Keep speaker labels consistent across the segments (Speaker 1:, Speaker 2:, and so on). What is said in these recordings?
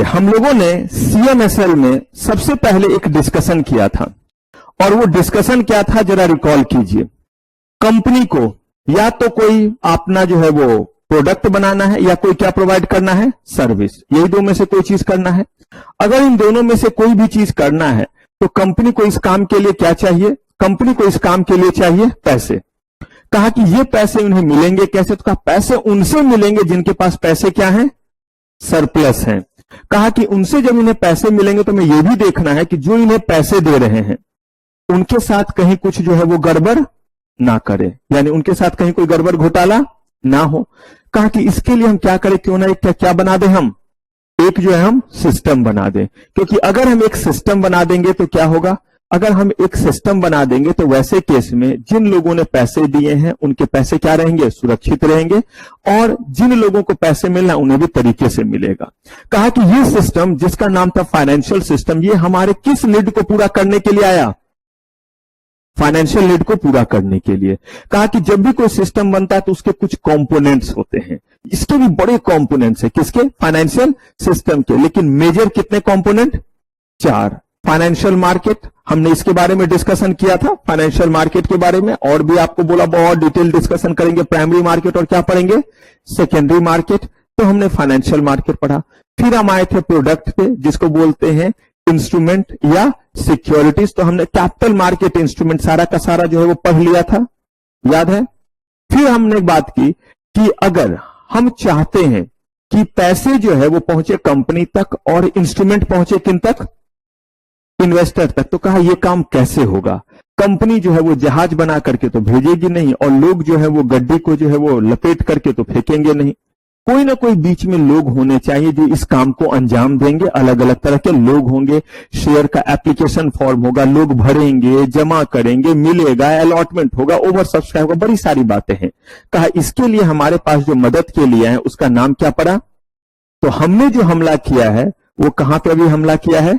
Speaker 1: देखिए, हम लोगों ने CMSL में सबसे पहले एक डिस्कशन किया था, और वो डिस्कशन क्या था जरा रिकॉल कीजिए। कंपनी को या तो कोई अपना जो है वो प्रोडक्ट बनाना है, या कोई क्या प्रोवाइड करना है, सर्विस। यही दो में से कोई चीज करना है। अगर इन दोनों में से कोई भी चीज करना है तो कंपनी को इस काम के लिए क्या चाहिए? कंपनी को इस काम के लिए चाहिए पैसे। कहा कि ये पैसे उन्हें मिलेंगे कैसे? तो कहा पैसे उनसे मिलेंगे जिनके पास पैसे क्या है, सरप्लस हैं। कहा कि उनसे जब इन्हें पैसे मिलेंगे तो हमें यह भी देखना है कि जो इन्हें पैसे दे रहे हैं उनके साथ कहीं कुछ जो है वो गड़बड़ ना करे, यानी उनके साथ कहीं कोई गड़बड़ घोटाला ना हो। कहा कि इसके लिए हम क्या करें, क्यों ना एक क्या बना दें, हम एक जो है हम सिस्टम बना दें। क्योंकि अगर हम एक सिस्टम बना देंगे तो क्या होगा, अगर हम एक सिस्टम बना देंगे तो वैसे केस में जिन लोगों ने पैसे दिए हैं उनके पैसे क्या रहेंगे, सुरक्षित रहेंगे, और जिन लोगों को पैसे मिलना उन्हें भी तरीके से मिलेगा। कहा कि ये सिस्टम जिसका नाम था फाइनेंशियल सिस्टम, ये हमारे किस नीड को पूरा करने के लिए आया, फाइनेंशियल नीड को पूरा करने के लिए। कहा कि जब भी कोई सिस्टम बनता है तो उसके कुछ कंपोनेंट्स होते हैं, इसके भी बड़े कंपोनेंट्स हैं, किसके, फाइनेंशियल सिस्टम के। लेकिन मेजर कितने कंपोनेंट, 4। फाइनेंशियल मार्केट, हमने इसके बारे में डिस्कशन किया था, फाइनेंशियल मार्केट के बारे में, और भी आपको बोला बहुत डिटेल डिस्कशन करेंगे। प्राइमरी मार्केट और क्या पढ़ेंगे, सेकेंडरी मार्केट। तो हमने फाइनेंशियल मार्केट पढ़ा। फिर हम आए थे प्रोडक्ट पे, जिसको बोलते हैं इंस्ट्रूमेंट या सिक्योरिटीज। तो हमने कैपिटल मार्केट इंस्ट्रूमेंट सारा का सारा जो है वो पढ़ लिया था, याद है। फिर हमने बात की कि अगर हम चाहते हैं कि पैसे जो है वो पहुंचे कंपनी तक और इंस्ट्रूमेंट पहुंचे किन तक, इन्वेस्टर तक, तो कहा यह काम कैसे होगा। कंपनी जो है वो जहाज बना करके तो भेजेगी नहीं, और लोग जो है वो गड्डी को जो है वो लपेट करके तो फेंकेंगे नहीं। कोई ना कोई बीच में लोग होने चाहिए जो इस काम को अंजाम देंगे। अलग अलग तरह के लोग होंगे, शेयर का एप्लीकेशन फॉर्म होगा, लोग भरेंगे, जमा करेंगे, मिलेगा, अलॉटमेंट होगा, ओवर सब्सक्राइब होगा, बड़ी सारी बातें हैं। कहा इसके लिए हमारे पास जो मदद के लिए है उसका नाम क्या पड़ा। तो हमने जो हमला किया है वो कहां पे अभी हमला किया है,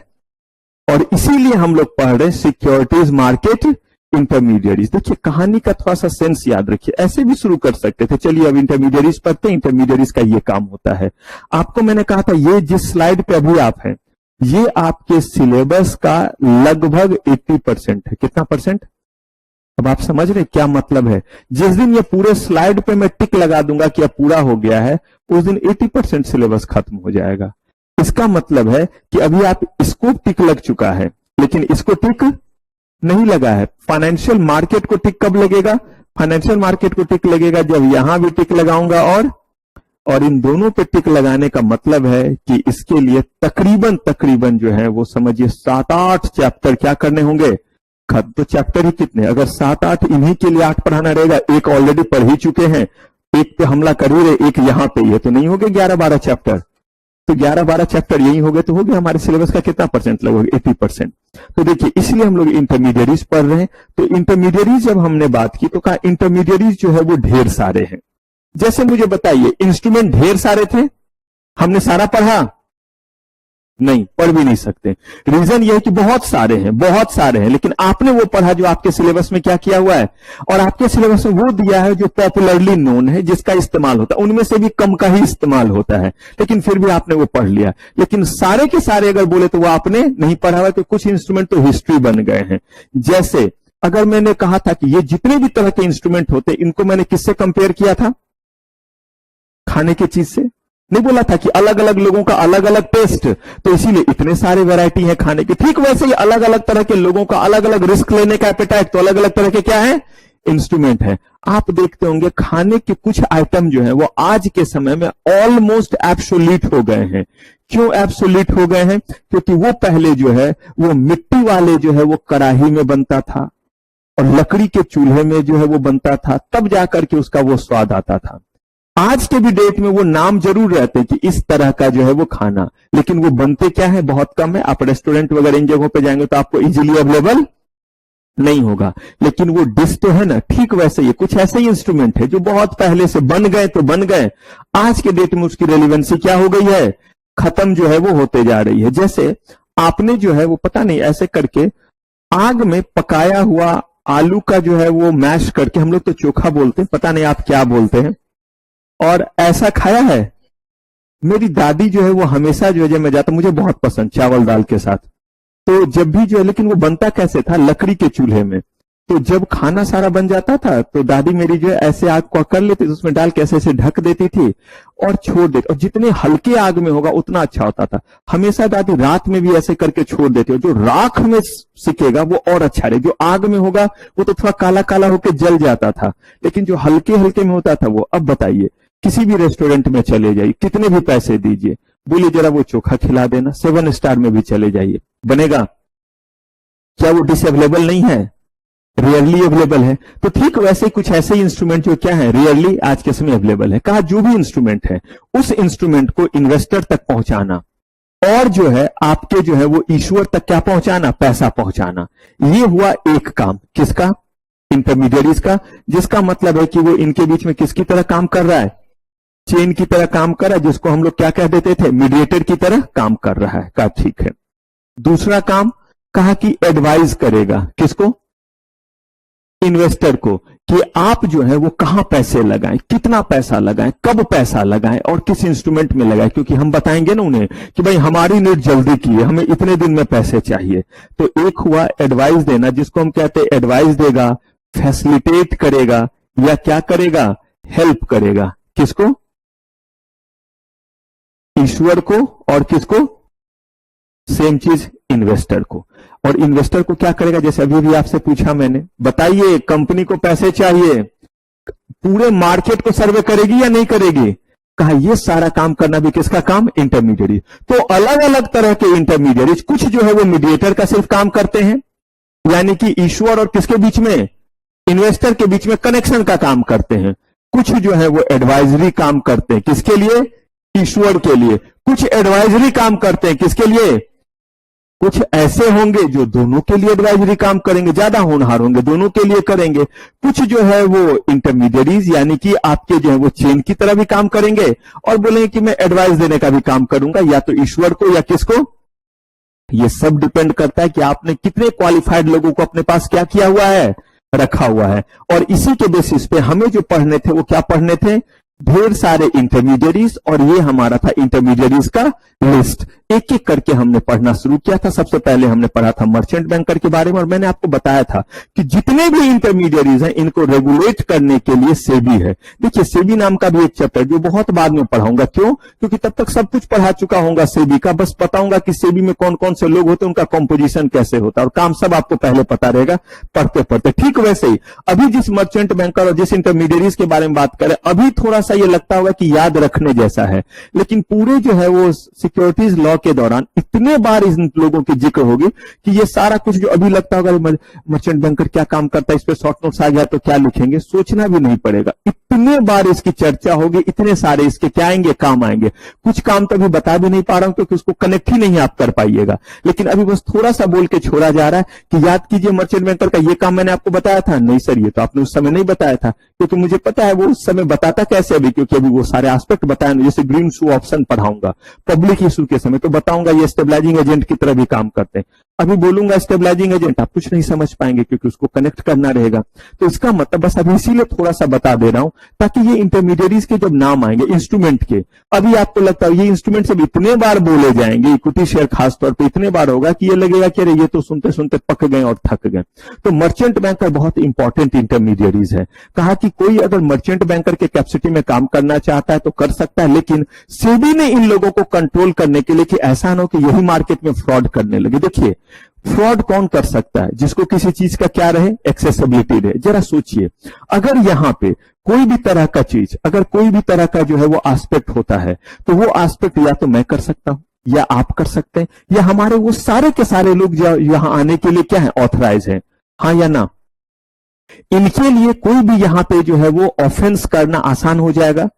Speaker 1: और इसीलिए हम लोग पढ़ रहे सिक्योरिटीज मार्केट इंटरमीडिएरीज। देखिए कहानी का थोड़ा सा सेंस याद रखिए, ऐसे भी शुरू कर सकते थे। चलिए अब इंटरमीडिएरीज पढ़ते हैं। इंटरमीडिएरीज का ये काम होता है। आपको मैंने कहा था ये जिस स्लाइड पे अभी आप हैं ये आपके सिलेबस का लगभग 80% है। कितना परसेंट, अब आप समझ रहे क्या मतलब है। जिस दिन ये पूरे स्लाइड पे मैं टिक लगा दूंगा कि अब पूरा हो गया है, उस दिन 80% सिलेबस खत्म हो जाएगा। इसका मतलब है कि अभी आप इसको टिक लग चुका है, लेकिन इसको टिक नहीं लगा है। फाइनेंशियल मार्केट को टिक कब लगेगा, फाइनेंशियल मार्केट को टिक लगेगा जब यहां भी टिक लगाऊंगा और इन दोनों पे टिक लगाने का मतलब है कि इसके लिए तकरीबन जो है वो समझिए 7-8 चैप्टर क्या करने होंगे, खत्म। तो चैप्टर ही कितने, अगर 7-8 इन्हीं के लिए 8 पढ़ाना रहेगा, एक ऑलरेडी पढ़ ही चुके हैं, एक पे हमला कर ही रहे, एक यहां पे, ये तो नहीं हो गए 11-12 चैप्टर। तो 11-12 चैप्टर यही हो गए तो हो गया हमारे सिलेबस का कितना परसेंट, लगभग 80%। तो देखिए इसलिए हम लोग इंटरमीडिएरीज पढ़ रहे हैं। तो इंटरमीडिएरीज जब हमने बात की तो कहा इंटरमीडिएरीज जो है वो ढेर सारे हैं। जैसे मुझे बताइए इंस्ट्रूमेंट ढेर सारे थे, हमने सारा पढ़ा नहीं, पढ़ भी नहीं सकते। रीजन यह है कि बहुत सारे हैं, लेकिन आपने वो पढ़ा जो आपके सिलेबस में क्या किया हुआ है, और आपके सिलेबस में वो दिया है जो पॉपुलरली नोन है, जिसका इस्तेमाल होता है। उनमें से भी कम का ही इस्तेमाल होता है, लेकिन फिर भी आपने वो पढ़ लिया। लेकिन सारे के सारे अगर बोले तो वो आपने नहीं पढ़ा हुआ। तो कुछ इंस्ट्रूमेंट तो हिस्ट्री बन गए हैं। जैसे अगर मैंने कहा था कि ये जितने भी तरह के इंस्ट्रूमेंट होते, इनको मैंने किससे कंपेयर किया था, खाने की चीज से। नहीं बोला था कि अलग अलग लोगों का अलग अलग टेस्ट, तो इसीलिए इतने सारे वैरायटी है खाने की। ठीक वैसे ही अलग अलग तरह के लोगों का अलग अलग रिस्क लेने का एपेटाइट, तो अलग अलग तरह के क्या है, इंस्ट्रूमेंट है। आप देखते होंगे खाने के कुछ आइटम जो है वो आज के समय में ऑलमोस्ट एब्सोल्यूट हो गए हैं। क्यों एब्सोल्यूट हो गए हैं, क्योंकि वो पहले जो है वो मिट्टी वाले जो है वो कढ़ाई में बनता था और लकड़ी के चूल्हे में जो है वो बनता था, तब जाकर के उसका वो स्वाद आता था। आज के भी डेट में वो नाम जरूर रहते हैं कि इस तरह का जो है वो खाना, लेकिन वो बनते क्या है, बहुत कम है। आप रेस्टोरेंट वगैरह इन जगहों पे जाएंगे तो आपको इजीली अवेलेबल नहीं होगा, लेकिन वो डिश तो है ना। ठीक वैसे ही कुछ ऐसे ही इंस्ट्रूमेंट है जो बहुत पहले से बन गए तो बन गए, आज के डेट में उसकी रेलिवेंसी क्या हो गई है, खत्म जो है वो होते जा रही है। जैसे आपने जो है वो पता नहीं ऐसे करके आग में पकाया हुआ आलू का जो है वो मैश करके, हम लोग तो चोखा बोलते हैं, पता नहीं आप क्या बोलते हैं, और ऐसा खाया है, मेरी दादी जो है वो हमेशा जो है जब मैं जाता, मुझे बहुत पसंद चावल दाल के साथ, तो जब भी जो है, लेकिन वो बनता कैसे था, लकड़ी के चूल्हे में। तो जब खाना सारा बन जाता था तो दादी मेरी जो है ऐसे आग को कर लेती थी, उसमें डाल के ऐसे ऐसे ढक देती थी और छोड़ देती, और जितने हल्के आग में होगा उतना अच्छा होता था। हमेशा दादी रात में भी ऐसे करके छोड़ देती, और जो राख में सिकेगा वो और अच्छा रहे, जो आग में होगा वो तो थोड़ा काला काला होकर जल जाता था, लेकिन जो हल्के हल्के में होता था वो। अब बताइए, किसी भी रेस्टोरेंट में चले जाइए, कितने भी पैसे दीजिए, बोलिए जरा वो चोखा खिला देना, 7 स्टार में भी चले जाइए, बनेगा क्या? वो डिश अवेलेबल नहीं है, रेयरली अवेलेबल है। तो ठीक वैसे कुछ ऐसे इंस्ट्रूमेंट जो क्या है, रेयरली आज के समय अवेलेबल है। कहा जो भी इंस्ट्रूमेंट है उस इंस्ट्रूमेंट को इन्वेस्टर तक पहुंचाना, और जो है आपके जो है वो ईश्वर तक क्या पहुंचाना, पैसा पहुंचाना। ये हुआ एक काम, किसका? इंटरमीडिएरीज का, जिसका मतलब है कि वो इनके बीच में किसकी तरह काम कर रहा है, चेन की तरह काम कर रहा है, जिसको हम लोग क्या कह देते थे, मीडिएटर की तरह काम कर रहा है। कहा ठीक है। दूसरा काम कहा कि एडवाइज करेगा, किसको? इन्वेस्टर को, कि आप जो है वो कहां पैसे लगाएं, कितना पैसा लगाएं, कब पैसा लगाएं और किस इंस्ट्रूमेंट में लगाएं, क्योंकि हम बताएंगे ना उन्हें कि भाई हमारी नीड जल्दी की है, हमें इतने दिन में पैसे चाहिए। तो एक हुआ एडवाइस देना, जिसको हम कहते हैं एडवाइस देगा, फैसिलिटेट करेगा, या क्या करेगा, हेल्प करेगा। किसको? ईश्वर को, और किसको? सेम चीज इन्वेस्टर को। और इन्वेस्टर को क्या करेगा, जैसे अभी भी आपसे पूछा मैंने, बताइए कंपनी को पैसे चाहिए, पूरे मार्केट को सर्वे करेगी या नहीं करेगी? कहा ये सारा काम करना भी किसका काम? इंटरमीडिएट। तो अलग अलग तरह के इंटरमीडिएट, कुछ जो है वो मीडिएटर का सिर्फ काम करते हैं, यानी कि ईश्वर और किसके बीच में, इन्वेस्टर के बीच में कनेक्शन का काम करते हैं। कुछ जो है वो एडवाइजरी काम करते हैं, किसके लिए? ईश्वर के लिए। कुछ एडवाइजरी काम करते हैं, किसके लिए? कुछ ऐसे होंगे जो दोनों के लिए एडवाइजरी काम करेंगे, ज्यादा होनहार होंगे, दोनों के लिए करेंगे। कुछ जो है वो इंटरमीडिएरीज, यानी कि आपके जो है वो चेन की तरह भी काम करेंगे, और बोलेंगे कि मैं एडवाइस देने का भी काम करूंगा, या तो ईश्वर को या किसको। ये सब डिपेंड करता है कि आपने कितने क्वालिफाइड लोगों को अपने पास क्या किया हुआ है, रखा हुआ है। और इसी के बेसिस पे हमें जो पढ़ने थे वो क्या पढ़ने थे, ढेर सारे इंटरमीडिएरीज, और ये हमारा था इंटरमीडिएरीज का लिस्ट। एक एक करके हमने पढ़ना शुरू किया था। सबसे पहले हमने पढ़ा था मर्चेंट बैंकर के बारे में, और मैंने आपको बताया था कि जितने भी इंटरमीडिएरीज हैं इनको रेगुलेट करने के लिए सेबी है। देखिए सेबी नाम का भी एक चैप्टर जो बहुत बाद में पढ़ाऊंगा, क्यों? क्योंकि तब तक सब कुछ पढ़ा चुका होगा सेबी का, बस बताऊंगा कि सेबी में कौन कौन से लोग होते हैं, उनका कॉम्पोजिशन कैसे होता है, और काम सब आपको पहले पता रहेगा पढ़ते पढ़ते। ठीक वैसे ही अभी जिस मर्चेंट बैंकर और जिस इंटरमीडिएरीज के बारे में बात करें, अभी थोड़ा सा ये लगता होगा कि याद रखने जैसा है, लेकिन पूरे जो है वो सिक्योरिटीज लॉ के दौरान इतने बार इन लोगों की जिक्र होगी कि ये सारा कुछ जो अभी लगता होगा मर्चेंट बैंकर क्या काम करता है, इस पे शॉर्ट नोट्स आ गया तो क्या लिखेंगे, सोचना भी नहीं पड़ेगा। इतने बार इसकी चर्चा होगी, इतने सारे इसके क्या आएंगे, काम आएंगे। कुछ काम तो अभी बता भी नहीं पा रहा हूं क्योंकि उसको कनेक्ट ही नहीं आप कर पाइएगा, लेकिन अभी बस थोड़ा सा बोल के छोड़ा जा रहा है कि याद कीजिए मर्चेंट बैंकर का ये काम मैंने आपको बताया था। नहीं सर ये तो आपने उस समय नहीं बताया था, क्योंकि मुझे पता है वो उस समय बताता कैसे अभी, क्योंकि अभी वो सारे एस्पेक्ट बताया, जैसे ग्रीन शू ऑप्शन पढ़ाऊंगा पब्लिक इशू के समय, तो बताऊंगा ये स्टेबलाइजिंग एजेंट की तरह भी काम करते हैं। अभी बोलूंगा स्टेबलाइजिंग एजेंट, आप कुछ नहीं समझ पाएंगे क्योंकि उसको कनेक्ट करना रहेगा। तो इसका मतलब बस अभी इसीलिए थोड़ा सा बता दे रहा हूं ताकि ये इंटरमीडिएरीज के जब नाम आएंगे इंस्ट्रूमेंट के, अभी आपको लगता है ये इंस्ट्रूमेंट सब इतने बार बोले जाएंगे, इक्विटी शेयर खासतौर पर इतने बार होगा कि ये लगेगा कि अरे ये तो सुनते सुनते पक गए और थक गए। तो मर्चेंट बैंकर बहुत इंपॉर्टेंट इंटरमीडिएरीज है। कहा कि कोई अगर मर्चेंट बैंकर के कैपेसिटी में काम करना चाहता है तो कर सकता है, लेकिन सेबी ने इन लोगों को कंट्रोल करने के लिए कि ऐसा ना हो कि यही मार्केट में फ्रॉड करने लगे। देखिए फ्रॉड कौन कर सकता है, जिसको किसी चीज का क्या रहे, एक्सेसिबिलिटी रहे। जरा सोचिए, अगर यहां पे कोई भी तरह का चीज, अगर कोई भी तरह का जो है वो एस्पेक्ट होता है, तो वो एस्पेक्ट या तो मैं कर सकता हूं, या आप कर सकते हैं, या हमारे वो सारे के सारे लोग जो यहां आने के लिए क्या है, ऑथराइज है, हाँ या ना। इनके लिए कोई भी यहां पे जो है वो ऑफेंस करना आसान हो जाएगा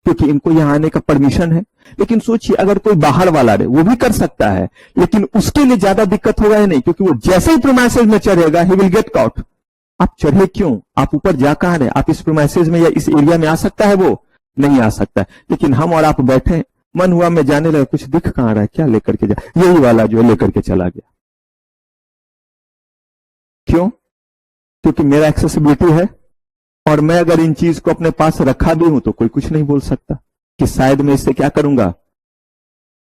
Speaker 1: क्योंकि इनको यहां आने का परमिशन है। लेकिन सोचिए अगर कोई बाहर वाला रहे, वो भी कर सकता है, लेकिन उसके लिए ज्यादा दिक्कत होगा या नहीं, क्योंकि वो जैसे ही प्रीमाइसेस में चढ़ेगा ही विल गेट कॉट। आप चढ़े क्यों, आप ऊपर जा कहां रहे, आप इस प्रीमाइसेस में या इस एरिया में आ सकता है, वो नहीं आ सकता है। लेकिन हम और आप बैठे, मन हुआ मैं जाने लगा, कुछ दिख कहां रहा है, क्या लेकर के जा, यही वाला जो लेकर के चला गया। क्यों? क्योंकि मेरा एक्सेसिबिलिटी है, और मैं अगर इन चीज को अपने पास रखा भी हूं तो कोई कुछ नहीं बोल सकता कि शायद मैं इससे क्या करूंगा,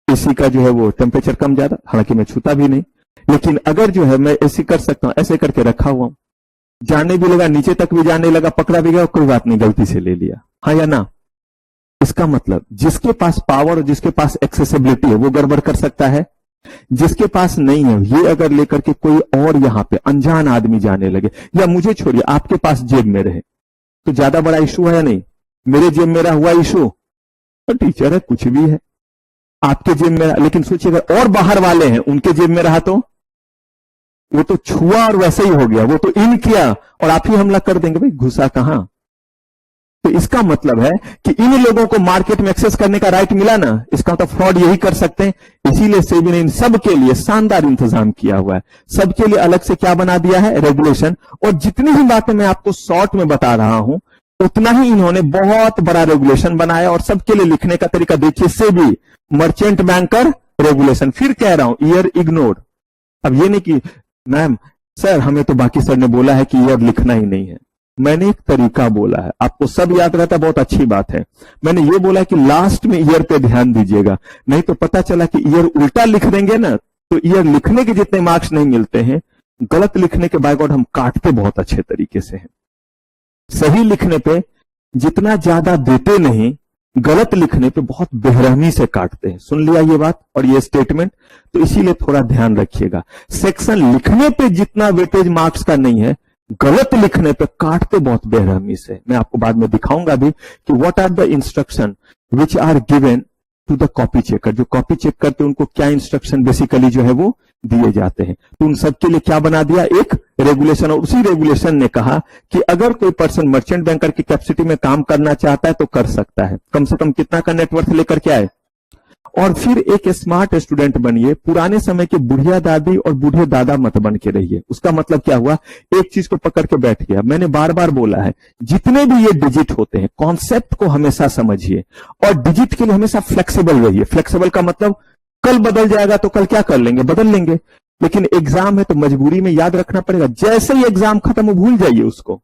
Speaker 1: एसी का जो है वो टेम्परेचर कम ज्यादा, हालांकि मैं छूता भी नहीं, लेकिन अगर जो है मैं एसी कर सकता हूं, ऐसे करके रखा हुआ हूं, जाने भी लगा, नीचे तक भी जाने लगा, पकड़ा भी गया, कोई बात नहीं, गलती से ले लिया, हाँ या ना। इसका मतलब जिसके पास पावर और जिसके पास एक्सेसिबिलिटी है वो गड़बड़ कर सकता है, जिसके पास नहीं है ये अगर लेकर के कोई और यहां पे अनजान आदमी जाने लगे, या मुझे छोड़िए आपके पास जेब में रहे तो ज्यादा बड़ा इशू है या नहीं। मेरे जेब में रहा हुआ इशू तो टीचर है, कुछ भी है, आपके जेब में रहा, लेकिन सोचिए अगर और बाहर वाले हैं उनके जेब में रहा तो वो तो छुआ और वैसे ही हो गया, वो तो इन किया और आप ही हमला कर देंगे, भाई घुसा कहां। तो इसका मतलब है कि इन लोगों को मार्केट में एक्सेस करने का राइट मिला ना, इसका मतलब फ्रॉड यही कर सकते हैं। इसीलिए सेबी ने इन सबके लिए शानदार इंतजाम किया हुआ है, सबके लिए अलग से क्या बना दिया है, रेगुलेशन। और जितनी ही बातें मैं आपको शॉर्ट में बता रहा हूं उतना ही इन्होंने बहुत बड़ा रेगुलेशन बनाया, और सबके लिए लिखने का तरीका देखिए, सेबी मर्चेंट बैंकर रेगुलेशन। फिर कह रहा हूं ईयर इग्नोर। अब ये नहीं कि मैम सर हमें तो बाकी सर ने बोला है कि ईयर लिखना ही नहीं है, मैंने एक तरीका बोला है, आपको सब याद रहता, बहुत अच्छी बात है। मैंने ये बोला कि लास्ट में ईयर पे ध्यान दीजिएगा, नहीं तो पता चला कि ईयर उल्टा लिख देंगे ना तो ईयर लिखने के जितने मार्क्स नहीं मिलते हैं, गलत लिखने के बाय गॉड हम काटते बहुत अच्छे तरीके से हैं। सही लिखने पे जितना ज्यादा देते नहीं, गलत लिखने पे बहुत बेरहमी से काटते हैं। सुन लिया ये बात और ये स्टेटमेंट, तो इसीलिए थोड़ा ध्यान रखिएगा। सेक्शन लिखने पे जितना वेटेज मार्क्स का नहीं है, गलत लिखने पे काटते बहुत बेरहमी से। मैं आपको बाद में दिखाऊंगा भी कि what are the instruction which are given to the copy checker. जो कॉपी चेक करते हैं उनको क्या इंस्ट्रक्शन बेसिकली जो है वो दिए जाते हैं। तो उन सबके लिए क्या बना दिया, एक रेगुलेशन। और उसी रेगुलेशन ने कहा कि अगर कोई पर्सन मर्चेंट बैंकर की कैपेसिटी में काम करना चाहता है तो कर सकता है, कम से कम कितना का नेटवर्थ लेकर के आए। और फिर एक स्मार्ट स्टूडेंट बनिए, पुराने समय के बुढ़िया दादी और बूढ़े दादा मत बन के रहिए। उसका मतलब क्या हुआ, एक चीज को पकड़ के बैठ गया। मैंने बार बार बोला है, जितने भी ये डिजिट होते हैं कॉन्सेप्ट को हमेशा समझिए और डिजिट के लिए हमेशा फ्लेक्सिबल रहिए। फ्लेक्सिबल का मतलब कल बदल जाएगा तो कल क्या कर लेंगे, बदल लेंगे, लेकिन एग्जाम है तो मजबूरी में याद रखना पड़ेगा। जैसे ही एग्जाम खत्म हो भूल जाइए उसको।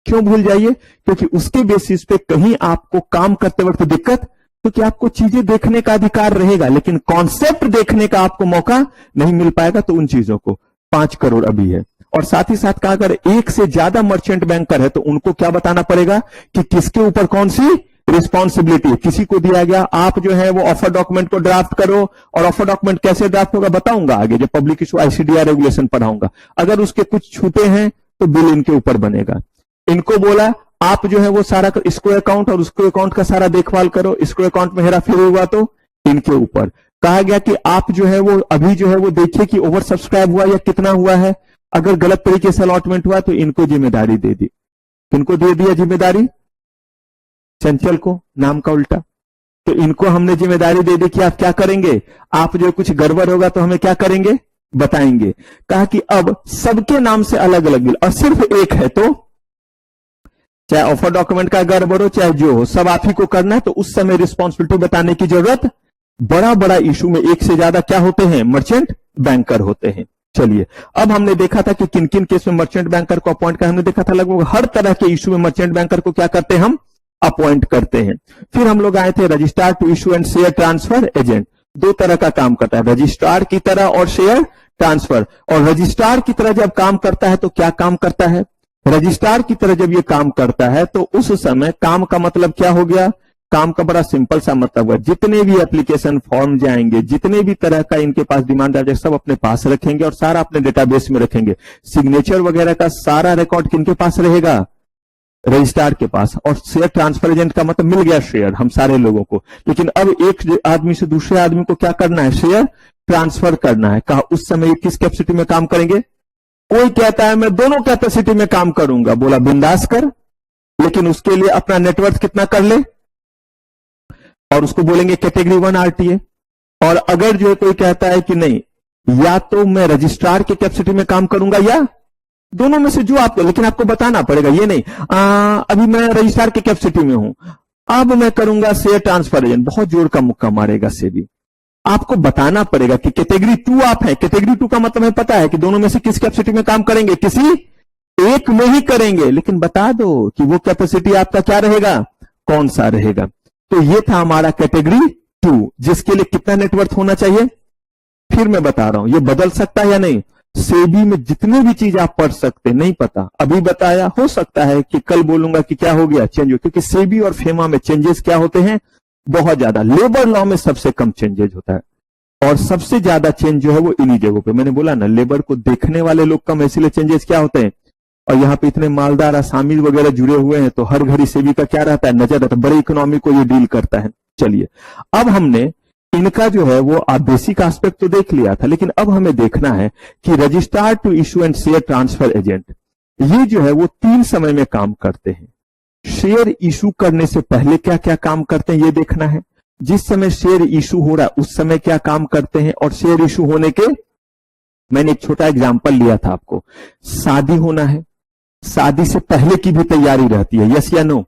Speaker 1: क्यों भूल जाइए, क्योंकि उसके बेसिस पे कहीं आपको काम करते वक्त दिक्कत, क्योंकि आपको चीजें देखने का अधिकार रहेगा लेकिन कॉन्सेप्ट देखने का आपको मौका नहीं मिल पाएगा। तो उन चीजों को 5 करोड़ अभी है। और साथ ही साथ कहा अगर एक से ज्यादा मर्चेंट बैंकर है तो उनको क्या बताना पड़ेगा कि किसके ऊपर कौन सी रिस्पॉन्सिबिलिटी है। किसी को दिया गया, आप जो है वो ऑफर डॉक्यूमेंट को ड्राफ्ट करो, और ऑफर डॉक्यूमेंट कैसे ड्राफ्ट होगा बताऊंगा आगे जब पब्लिक इशू आईसीडीआर रेगुलेशन पढ़ाऊंगा। अगर उसके कुछ छूटे हैं तो बिल इनके ऊपर बनेगा। इनको बोला आप जो है वो सारा इसको अकाउंट और उसको अकाउंट का सारा देखभाल करो, इसको अकाउंट में हेरा फेर हुआ तो इनके ऊपर। कहा गया कि आप जो है वो अभी जो है वो देखिए कि ओवर सब्सक्राइब हुआ या कितना हुआ है। अगर गलत तरीके से अलॉटमेंट हुआ तो इनको जिम्मेदारी दे दी। इनको दे दिया जिम्मेदारी, चंचल को, नाम का उल्टा। तो इनको हमने जिम्मेदारी दे दी कि आप क्या करेंगे, आप जो कुछ गड़बड़ होगा तो हमें क्या करेंगे, बताएंगे। कहा कि अब सबके नाम से अलग अलग बिल, और सिर्फ एक है तो चाहे ऑफर डॉक्यूमेंट का गड़बड़ हो चाहे जो हो, सब आप ही को करना है। तो उस समय रिस्पॉन्सिबिलिटी बताने की जरूरत। बड़ा बड़ा इशू में एक से ज्यादा क्या होते हैं, मर्चेंट बैंकर होते हैं। चलिए अब हमने देखा था कि किन किन केस में मर्चेंट बैंकर को अपॉइंट कर, हमने देखा था लगभग हर तरह के इशू में मर्चेंट बैंकर को क्या करते हैं, हम अपॉइंट करते हैं। फिर हम लोग आए थे registrar to issue and share transfer agent. 2 तरह का काम करता है, रजिस्ट्रार की तरह और शेयर ट्रांसफर। और रजिस्ट्रार की तरह जब काम करता है तो क्या काम करता है, रजिस्ट्रार की तरह जब ये काम करता है तो उस समय काम का मतलब क्या हो गया, काम का बड़ा सिंपल सा मतलब है, जितने भी एप्लीकेशन फॉर्म जाएंगे, जितने भी तरह का इनके पास डिमांड आ जाए, सब अपने पास रखेंगे और सारा अपने डेटाबेस में रखेंगे। सिग्नेचर वगैरह का सारा रिकॉर्ड किनके पास रहेगा, रजिस्ट्रार के पास। और शेयर ट्रांसफर एजेंट का मतलब मिल गया शेयर हम सारे लोगों को। लेकिन अब एक आदमी से दूसरे आदमी को क्या करना है, शेयर ट्रांसफर करना है। कहा उस समय किस कैपेसिटी में काम करेंगे, कोई कहता है मैं दोनों कैपेसिटी में काम करूंगा, बोला बिंदास कर, लेकिन उसके लिए अपना नेटवर्क कितना कर ले, और उसको बोलेंगे कैटेगरी 1 आरटीए। और अगर जो कोई कहता है कि नहीं, या तो मैं रजिस्ट्रार की कैपेसिटी में काम करूंगा या दोनों में से जो आपको, लेकिन आपको बताना पड़ेगा, ये नहीं अभी मैं रजिस्ट्रार की कैपेसिटी में हूं, अब मैं करूंगा शेयर ट्रांसफर एजेंट, बहुत जोर का मुक्का मारेगा सेबी। आपको बताना पड़ेगा कि कैटेगरी 2 आप है। कैटेगरी 2 का मतलब है पता है कि दोनों में से किस कैपेसिटी में काम करेंगे, किसी एक में ही करेंगे, लेकिन बता दो कि वो कैपेसिटी आपका क्या रहेगा, कौन सा रहेगा। तो ये था हमारा कैटेगरी टू, जिसके लिए कितना नेटवर्थ होना चाहिए? फिर मैं बता रहा हूं, ये बदल सकता है या नहीं? सेबी में जितने भी चीज आप पढ़ सकते, नहीं पता अभी बताया, हो सकता है कि कल बोलूंगा कि क्या हो गया, चेंज हो, क्योंकि सेबी और फेमा में चेंजेस क्या होते हैं? बहुत ज्यादा। लेबर लॉ में सबसे कम चेंजेस होता है और सबसे ज्यादा चेंज जो है वो इन्हीं जगहों पे। मैंने बोला ना, लेबर को देखने वाले लोग कम, इसलिए चेंजेस क्या होते हैं। और यहाँ पे इतने मालदार असामी वगैरह जुड़े हुए हैं, तो हर घड़ी सेबी का क्या रहता है? नजर रहता है, बड़े इकोनॉमी को ये डील करता है। चलिए, अब हमने इनका जो है वो आप बेसिक एस्पेक्ट तो देख लिया था, लेकिन अब हमें देखना है कि registrar to issue and share transfer agent, ये जो है वो 3 समय में काम करते हैं। शेयर इशू करने से पहले क्या क्या काम करते हैं ये देखना है, जिस समय शेयर इशू हो रहा है उस समय क्या काम करते हैं, और शेयर इशू होने के, मैंने एक छोटा एग्जांपल लिया था आपको, शादी होना है, शादी से पहले की भी तैयारी रहती है, यस या नो?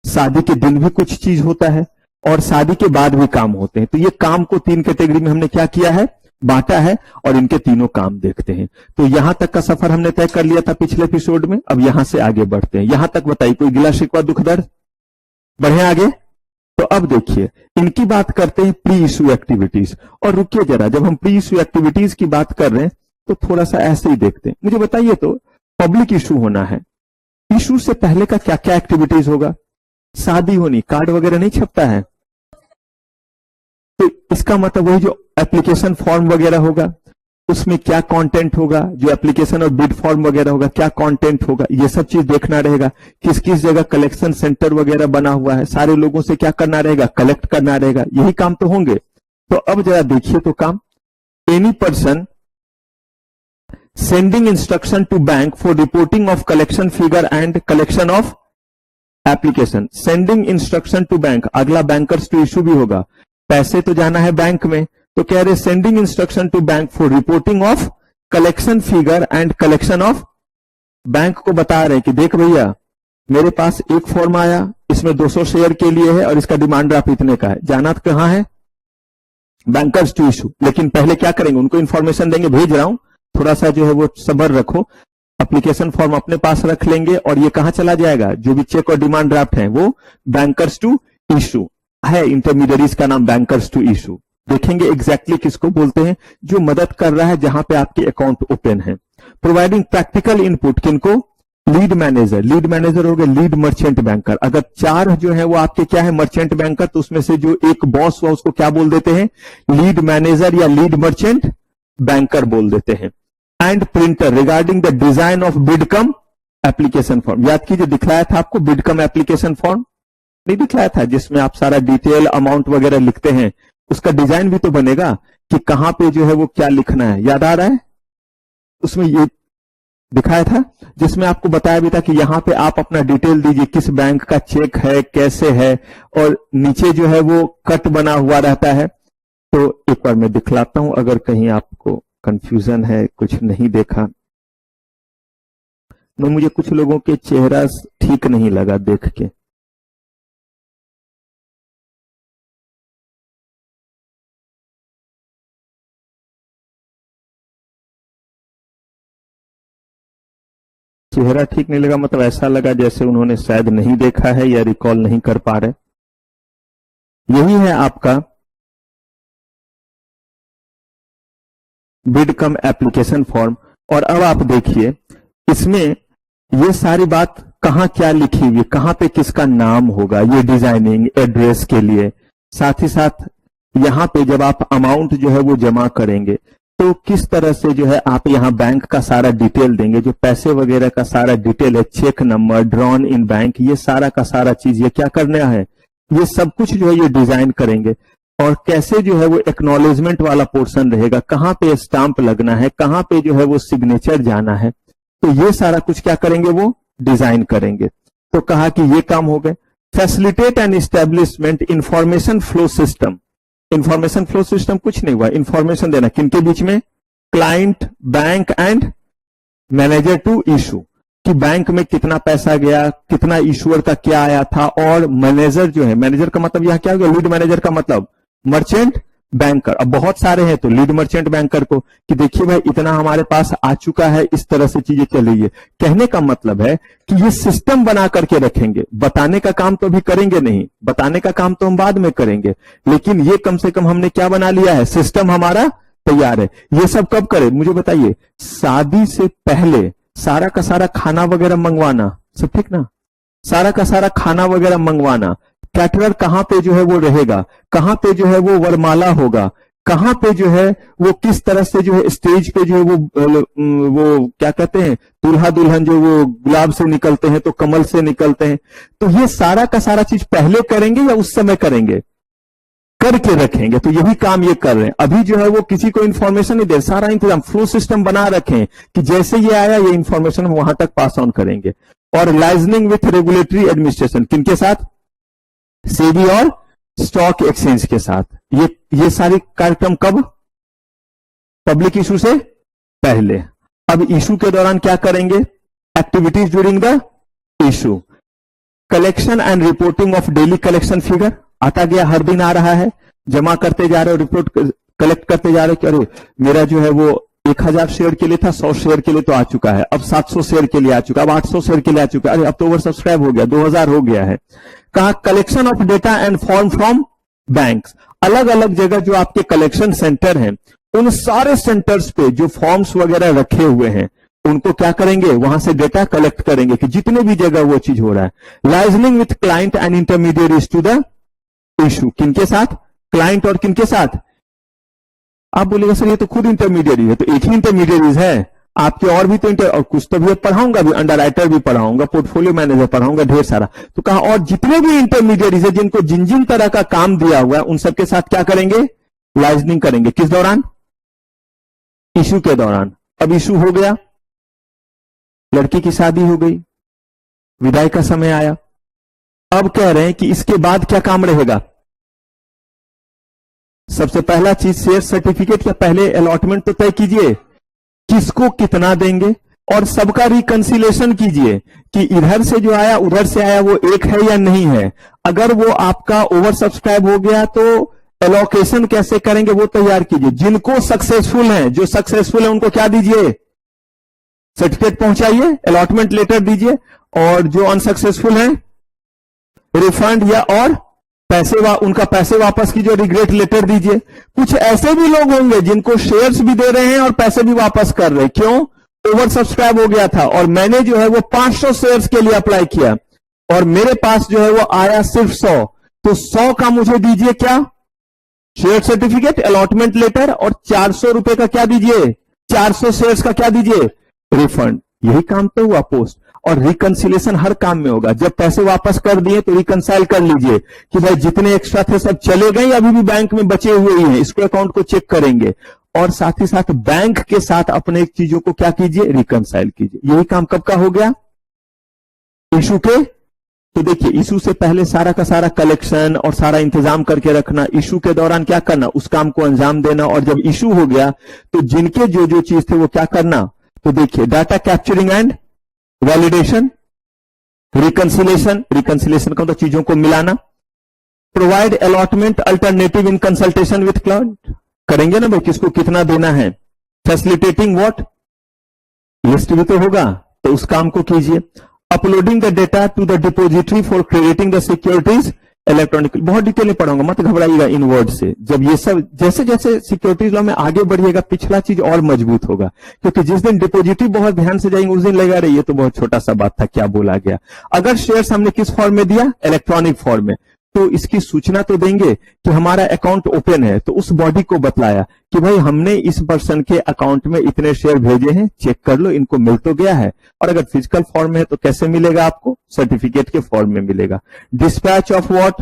Speaker 1: शादी के दिन भी कुछ चीज होता है और शादी के बाद भी काम होते हैं। तो ये काम को 3 कैटेगरी में हमने क्या किया है? बांटा है, और इनके तीनों काम देखते हैं। तो यहां तक का सफर हमने तय कर लिया था पिछले एपिसोड में, अब यहां से आगे बढ़ते हैं। यहां तक बताइए, कोई गिला शिकवा दुख दर्द? बढ़े आगे। तो अब देखिए, इनकी बात करते हैं प्री इशू एक्टिविटीज। और रुकिए जरा, जब हम प्री इशू एक्टिविटीज की बात कर रहे हैं तो थोड़ा सा ऐसे ही देखते हैं। मुझे बताइए, तो पब्लिक इशू होना है, इशू से पहले का क्या क्या एक्टिविटीज होगा? शादी होनी, कार्ड वगैरह नहीं छपता है, तो इसका मतलब वही जो एप्लीकेशन फॉर्म वगैरह होगा उसमें क्या कंटेंट होगा, जो एप्लीकेशन और बिड फॉर्म वगैरह होगा क्या कंटेंट होगा, ये सब चीज देखना रहेगा। किस किस जगह कलेक्शन सेंटर वगैरह बना हुआ है, सारे लोगों से क्या करना रहेगा? कलेक्ट करना रहेगा। यही काम तो होंगे। तो अब जरा देखिए तो काम, any person sending instruction to bank for reporting of collection figure and collection of application. Sending instruction to bank, अगला बैंकर्स टू इशू भी होगा, पैसे तो जाना है बैंक में, तो कह रहे sending instruction to bank for reporting of collection figure and collection of. Bank को बता रहे हैं कि देख भैया, मेरे पास एक फॉर्म आया, इसमें 200 शेयर के लिए है और इसका डिमांड ड्राफ्ट इतने का है, जाना तो कहां है? Bankers to issue. लेकिन पहले क्या करेंगे? उनको इंफॉर्मेशन देंगे, भेज रहा हूं, थोड़ा सा जो है वो सब्र रखो, एप्लीकेशन फॉर्म अपने पास रख लेंगे और ये कहां चला जाएगा? जो भी चेक और डिमांड ड्राफ्ट है वो बैंकर्स टू इशू है, इंटरमीडियरीज का नाम बैंकर्स टू इशू। देखेंगे एग्जैक्टली किसको बोलते हैं, जो मदद कर रहा है जहां पे आपके अकाउंट ओपन है। प्रोवाइडिंग प्रैक्टिकल इनपुट, किनको? Lead manager. लीड मैनेजर हो गए लीड मर्चेंट बैंकर। अगर 4 जो है वो आपके क्या है? मर्चेंट बैंकर, तो उसमें से जो एक बॉस हुआ उसको क्या बोल देते हैं? लीड मैनेजर या लीड मर्चेंट बैंकर बोल देते हैं। And printer regarding the design of bid come application form. याद कीजिए, दिखलाया था आपको बिड कम एप्लीकेशन फॉर्म, नहीं दिखलाया था, जिसमें आप सारा डिटेल अमाउंट वगैरह लिखते हैं, उसका डिजाइन भी तो बनेगा कि कहां पे जो है वो क्या लिखना है। याद आ रहा है? उसमें ये दिखाया था, जिसमें आपको बताया भी था कि यहां पे आप अपना डिटेल दीजिए, किस बैंक का चेक है, कैसे है, और नीचे जो है वो कट बना हुआ रहता है। तो एक बार मैं दिखलाता हूं, अगर कहीं आपको कंफ्यूजन है, कुछ नहीं देखा। मुझे कुछ लोगों के चेहरा ठीक नहीं लगा देख के। चेहरा ठीक नहीं लगा मतलब ऐसा लगा जैसे उन्होंने शायद नहीं देखा है या रिकॉल नहीं कर पा रहे। यही है आपका बिड कम एप्लीकेशन फॉर्म। और अब आप देखिए, इसमें ये सारी बात कहां क्या लिखी हुई, कहां पे किसका नाम होगा, ये डिजाइनिंग एड्रेस के लिए। साथ ही साथ यहां पे जब आप अमाउंट जो है वो जमा करेंगे तो किस तरह से जो है आप यहां बैंक का सारा डिटेल देंगे, जो पैसे वगैरह का सारा डिटेल है, cheque number, drawn in bank, ये सारा का सारा चीज ये क्या करना है, ये सब कुछ जो है ये डिजाइन करेंगे। और कैसे जो है वो एक्नॉलेजमेंट वाला पोर्शन रहेगा, कहां पे स्टाम्प लगना है, कहां पे जो है वो सिग्नेचर जाना है, तो ये सारा कुछ क्या करेंगे वो डिजाइन करेंगे। तो कहा कि ये काम हो गए। Facilitate and establishment information flow system. Information flow system कुछ नहीं हुआ, इंफॉर्मेशन देना किनके बीच में? Client, bank and manager to issue, कि बैंक में कितना पैसा गया, कितना इशूअर का क्या आया था, और मैनेजर जो है, मैनेजर का मतलब यहां क्या हो गया? लीड मैनेजर का मतलब मर्चेंट बैंकर, अब बहुत सारे हैं तो लीड मर्चेंट बैंकर को कि देखिए भाई इतना हमारे पास आ चुका है, इस तरह से चीजें चल रही है। कहने का मतलब है कि ये सिस्टम बना करके रखेंगे, बताने का काम तो अभी करेंगे नहीं, बताने का काम तो हम बाद में करेंगे, लेकिन ये कम से कम हमने क्या बना लिया है, सिस्टम हमारा तैयार है। ये सब कब करे मुझे बताइए, शादी से पहले सारा का सारा खाना वगैरह मंगवाना, सब ठीक ना, सारा का सारा खाना वगैरह मंगवाना, कैटरर कहां पे जो है वो रहेगा, कहां पे जो है वो वरमाला होगा, कहां पे जो है वो किस तरह से जो है स्टेज पे जो है वो क्या कहते हैं, दूल्हा दुल्हन जो वो गुलाब से निकलते हैं तो कमल से निकलते हैं, तो ये सारा का सारा चीज पहले करेंगे या उस समय करेंगे, करके रखेंगे। तो यही काम ये कर रहे हैं। अभी जो है वो किसी को इंफॉर्मेशन नहीं दे, सारा इंतजाम फ्लो सिस्टम बना रखें कि जैसे ये आया ये इंफॉर्मेशन हम वहां तक पास ऑन करेंगे। और लाइजनिंग विथ रेगुलेटरी एडमिनिस्ट्रेशन, किनके साथ, सेबी और स्टॉक एक्सचेंज के साथ। ये सारी कार्यक्रम कब, पब्लिक इशू से पहले। अब इशू के दौरान क्या करेंगे, activities during the issue, collection and reporting of daily collection figure, आता गया, हर दिन आ रहा है, जमा करते जा रहे हो, रिपोर्ट कलेक्ट करते जा रहे हो कि अरे मेरा जो है वो 1000 शेयर के लिए था, 100 शेयर के लिए तो आ चुका है, अब 700 शेयर के लिए आ चुका, अब 800 शेयर के लिए आ चुका है, अरे अब तो ओवर सब्सक्राइब हो गया, 2000 हो गया है। कहा collection of data and form from banks, अलग अलग जगह जो आपके कलेक्शन सेंटर हैं, उन सारे सेंटर्स पे जो फॉर्म्स वगैरह रखे हुए हैं उनको क्या करेंगे, वहां से डेटा कलेक्ट करेंगे कि जितने भी जगह वो चीज हो रहा है। Liaisoning with client and intermediaries to the issue, किनके साथ, क्लाइंट और किनके साथ, आप बोलेगा सर ये तो खुद इंटरमीडिएरी है, तो एक ही इंटरमीडिएरीज है, आपके और भी तो और कुछ तो भी पढ़ाऊंगा, भी अंडर राइटर भी पढ़ाऊंगा, पोर्टफोलियो मैनेजर पढ़ाऊंगा, ढेर सारा। तो कहा और जितने भी इंटरमीडिएरीज है जिनको जिन जिन तरह का काम दिया हुआ है उन सबके साथ क्या करेंगे, लाइजनिंग करेंगे। किस दौरान, इशू के दौरान। अब इशू हो गया, लड़की की शादी हो गई, विदाई का समय आया, अब कह रहे हैं कि इसके बाद क्या काम रहेगा। सबसे पहला चीज शेयर सर्टिफिकेट या पहले अलॉटमेंट तो तय कीजिए, किसको कितना देंगे, और सबका रिकंसिलेशन कीजिए कि इधर से जो आया उधर से आया वो एक है या नहीं है। अगर वो आपका ओवर सब्सक्राइब हो गया तो एलोकेशन कैसे करेंगे वो तैयार कीजिए। जिनको सक्सेसफुल है, जो सक्सेसफुल है उनको क्या दीजिए, सर्टिफिकेट पहुंचाइए, अलॉटमेंट लेटर दीजिए, और जो अनसक्सेसफुल है रिफंड या और पैसे उनका पैसे वापस कीजिए, रिग्रेट लेटर दीजिए। कुछ ऐसे भी लोग होंगे जिनको शेयर्स भी दे रहे हैं और पैसे भी वापस कर रहे हैं, क्यों, ओवर सब्सक्राइब हो गया था और मैंने जो है वो 500 शेयर्स के लिए अप्लाई किया और मेरे पास जो है वो आया सिर्फ 100, तो 100 का मुझे दीजिए क्या, शेयर सर्टिफिकेट, अलॉटमेंट लेटर, और 400 रुपए का क्या दीजिए, 400 शेयर्स का क्या दीजिए, रिफंड। यही काम तो हुआ पोस्ट। और रिकंसिलेशन हर काम में होगा, जब पैसे वापस कर दिए तो रिकंसाइल कर लीजिए कि भाई जितने एक्स्ट्रा थे सब चले गए, अभी भी बैंक में बचे हुए ही हैं, इसको अकाउंट को चेक करेंगे, और साथ ही साथ बैंक के साथ अपने चीजों को क्या कीजिए, रिकंसाइल कीजिए। यही काम कब का हो गया, इशू के। तो देखिए इशू से पहले सारा का सारा कलेक्शन और सारा इंतजाम करके रखना, इशू के दौरान क्या करना, उस काम को अंजाम देना, और जब इशू हो गया तो जिनके जो जो चीज थे वो क्या करना। तो देखिए data capturing and validation, reconciliation, reconciliation का मतलब चीजों को मिलाना, provide allotment alternative in consultation with client, करेंगे ना भाई किसको कितना देना है, फैसिलिटेटिंग व्हाट, लिस्ट भी तो होगा, तो उस काम को कीजिए। Uploading the data to the depository for creating the securities electronic, बहुत डिटेल में पढ़ाऊंगा, मत घबराइएगा इन वर्ड से। जब ये सब जैसे जैसे सिक्योरिटीज लॉ में आगे बढ़िएगा पिछला चीज और मजबूत होगा, क्योंकि जिस दिन डिपोजिटरी बहुत ध्यान से जाएंगे उस दिन लगेगा रही ये तो बहुत छोटा सा बात था, क्या बोला गया। अगर शेयर्स हमने किस फॉर्म में दिया, इलेक्ट्रॉनिक फॉर्म में, तो इसकी सूचना तो देंगे कि हमारा अकाउंट ओपन है, तो उस बॉडी को बतलाया कि भाई हमने इस पर्सन के अकाउंट में इतने शेयर भेजे हैं, चेक कर लो इनको मिल तो गया है। और अगर फिजिकल फॉर्म में है तो कैसे मिलेगा आपको, सर्टिफिकेट के फॉर्म में मिलेगा। Dispatch of what,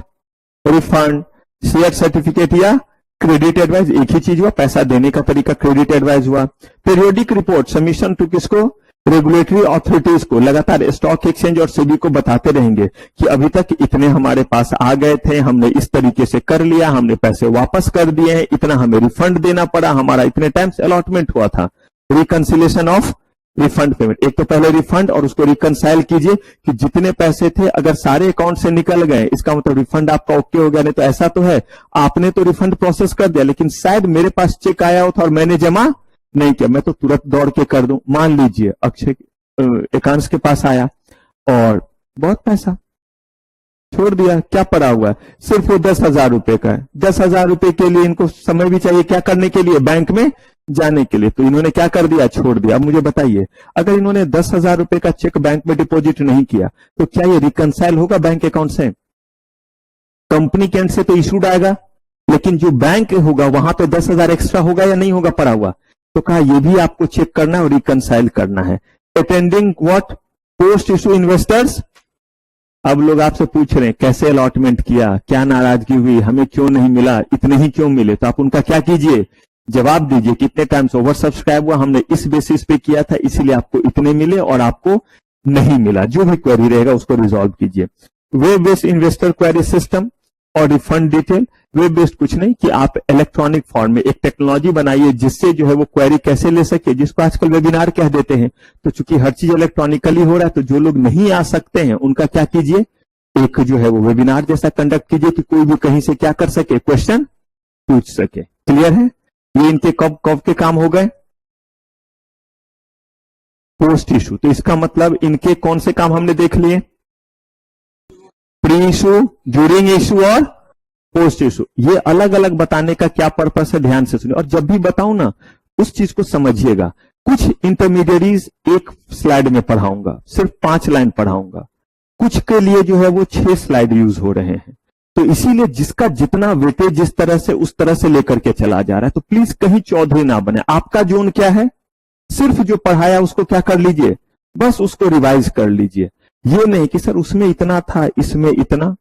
Speaker 1: refund, share certificate या क्रेडिट एडवाइस, एक ही चीज हुआ, पैसा देने का तरीका क्रेडिट एडवाइस हुआ। पीरियोडिक रिपोर्ट सबमिशन टू किसको, रेगुलेटरी अथॉरिटीज को, लगातार स्टॉक एक्सचेंज और सेबी को बताते रहेंगे कि अभी तक इतने हमारे पास आ गए थे, हमने इस तरीके से कर लिया, हमने पैसे वापस कर दिए हैं, इतना हमें रिफंड देना पड़ा, हमारा इतने टाइम्स अलॉटमेंट हुआ था। Reconciliation of refund payment. एक तो पहले रिफंड और उसको रिकंसाइल कीजिए कि जितने पैसे थे अगर सारे अकाउंट से निकल गए इसका मतलब रिफंड आपका ओके हो गया। नहीं तो ऐसा तो है आपने तो रिफंड प्रोसेस कर दिया लेकिन शायद मेरे पास चेक आया हो था और मैंने जमा नहीं किया, मैं तो तुरंत दौड़ के कर दूं। मान लीजिए अक्षय एकांश के पास आया और बहुत पैसा छोड़ दिया, क्या पड़ा हुआ है, सिर्फ वो 10,000 रुपए का है। 10,000 रुपए के लिए इनको समय भी चाहिए क्या करने के लिए, बैंक में जाने के लिए। तो इन्होंने क्या कर दिया, छोड़ दिया। अब मुझे बताइए अगर इन्होंने 10,000 रुपए का चेक बैंक में डिपॉजिट नहीं किया तो क्या ये रिकंसाइल होगा बैंक अकाउंट से? कंपनी के एंड से तो इशूड आएगा लेकिन जो बैंक होगा वहां तो 10,000 एक्स्ट्रा होगा या नहीं होगा पड़ा हुआ। तो कहा ये भी आपको चेक करना है और रिकंसाइल करना है। Attending what post issue investors. अब लोग आपसे पूछ रहे हैं कैसे अलॉटमेंट किया, क्या नाराजगी हुई, हमें क्यों नहीं मिला, इतने ही क्यों मिले। तो आप उनका क्या कीजिए, जवाब दीजिए कितने टाइम्स ओवर सब्सक्राइब हुआ, हमने इस बेसिस पे किया था इसीलिए आपको इतने मिले और आपको नहीं मिला। जो भी क्वेरी रहेगा उसको रिजॉल्व कीजिए। Web based investor query system और रिफंड डिटेल। वेब बेस्ड कुछ नहीं कि आप इलेक्ट्रॉनिक फॉर्म में एक टेक्नोलॉजी बनाइए जिससे जो है वो क्वेरी कैसे ले सके, जिसको आजकल वेबिनार कह देते हैं। तो चूंकि हर चीज इलेक्ट्रॉनिकली हो रहा है तो जो लोग नहीं आ सकते हैं उनका क्या कीजिए, एक जो है वो वेबिनार जैसा कंडक्ट कीजिए कि कोई भी कहीं से क्या कर सके, क्वेश्चन पूछ सके। क्लियर है? ये इनके कब कब के काम हो गए, पोस्ट इशू। तो इसका मतलब इनके कौन से काम हमने देख लिए, प्री इशू, ड्यूरिंग इशू और पोस्ट इशू। ये अलग अलग बताने का क्या पर्पस है ध्यान से सुनिए। और जब भी बताऊं ना उस चीज को समझिएगा। कुछ इंटरमीडिएरीज एक स्लाइड में पढ़ाऊंगा, सिर्फ 5 लाइन पढ़ाऊंगा, कुछ के लिए जो है वो 6 स्लाइड यूज हो रहे हैं। तो इसीलिए जिसका जितना वेटेज जिस तरह से उस तरह से लेकर के चला जा रहा है। तो प्लीज कहीं चौधरी ना बने। आपका जोन क्या है, सिर्फ जो पढ़ाया उसको क्या कर लीजिए, बस उसको रिवाइज कर लीजिए। ये नहीं कि सर उसमें इतना था इसमें इतना।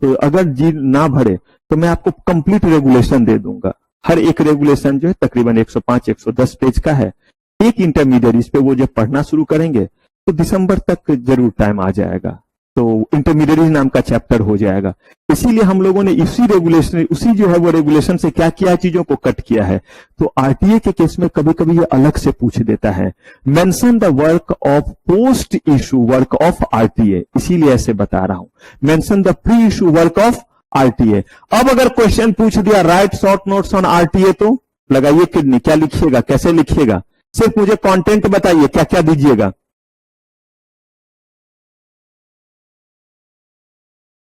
Speaker 1: तो अगर जी ना भरे तो मैं आपको कंप्लीट रेगुलेशन दे दूंगा। हर एक रेगुलेशन जो है तकरीबन 105-110 पेज का है। एक इंटरमीडिएट पे वो जब पढ़ना शुरू करेंगे तो दिसंबर तक जरूर टाइम आ जाएगा, तो इंटरमीडिएट नाम का चैप्टर हो जाएगा। इसीलिए हम लोगों ने इसी रेगुलेशन, उसी जो है वो रेगुलेशन से क्या किया, चीजों को कट किया है। तो आरटीए के केस में कभी कभी ये अलग से पूछ देता है, mention the work of post issue work of RTA, इसीलिए ऐसे बता रहा हूं। Mention the pre issue work of RTA. अब अगर क्वेश्चन पूछ दिया right short notes on RTA तो लगाइए किडनी, क्या लिखिएगा, कैसे लिखिएगा, सिर्फ मुझे कंटेंट बताइए क्या क्या दीजिएगा।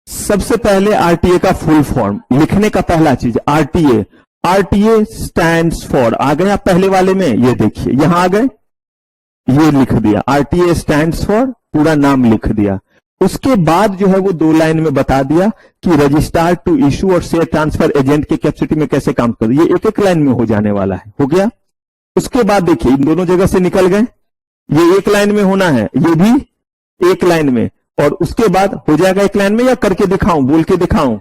Speaker 1: सबसे पहले आरटीए का फुल फॉर्म लिखने का पहला चीज, आरटीए। आरटीए स्टैंड्स फॉर, आ गए आप पहले वाले में, ये देखिए यहां आ गए, ये लिख दिया आरटीए स्टैंड्स फॉर, पूरा नाम लिख दिया। उसके बाद जो है वो 2 लाइन में बता दिया कि रजिस्ट्रार टू इशू और शेयर ट्रांसफर एजेंट के कैपेसिटी में कैसे काम कर, ये एक एक लाइन में हो जाने वाला है, हो गया। उसके बाद देखिए इन दोनों जगह से निकल गए, ये एक लाइन में होना है, ये भी एक लाइन में, और उसके बाद हो जाएगा एक लाइन में, या करके दिखाऊं, बोल के दिखाऊं।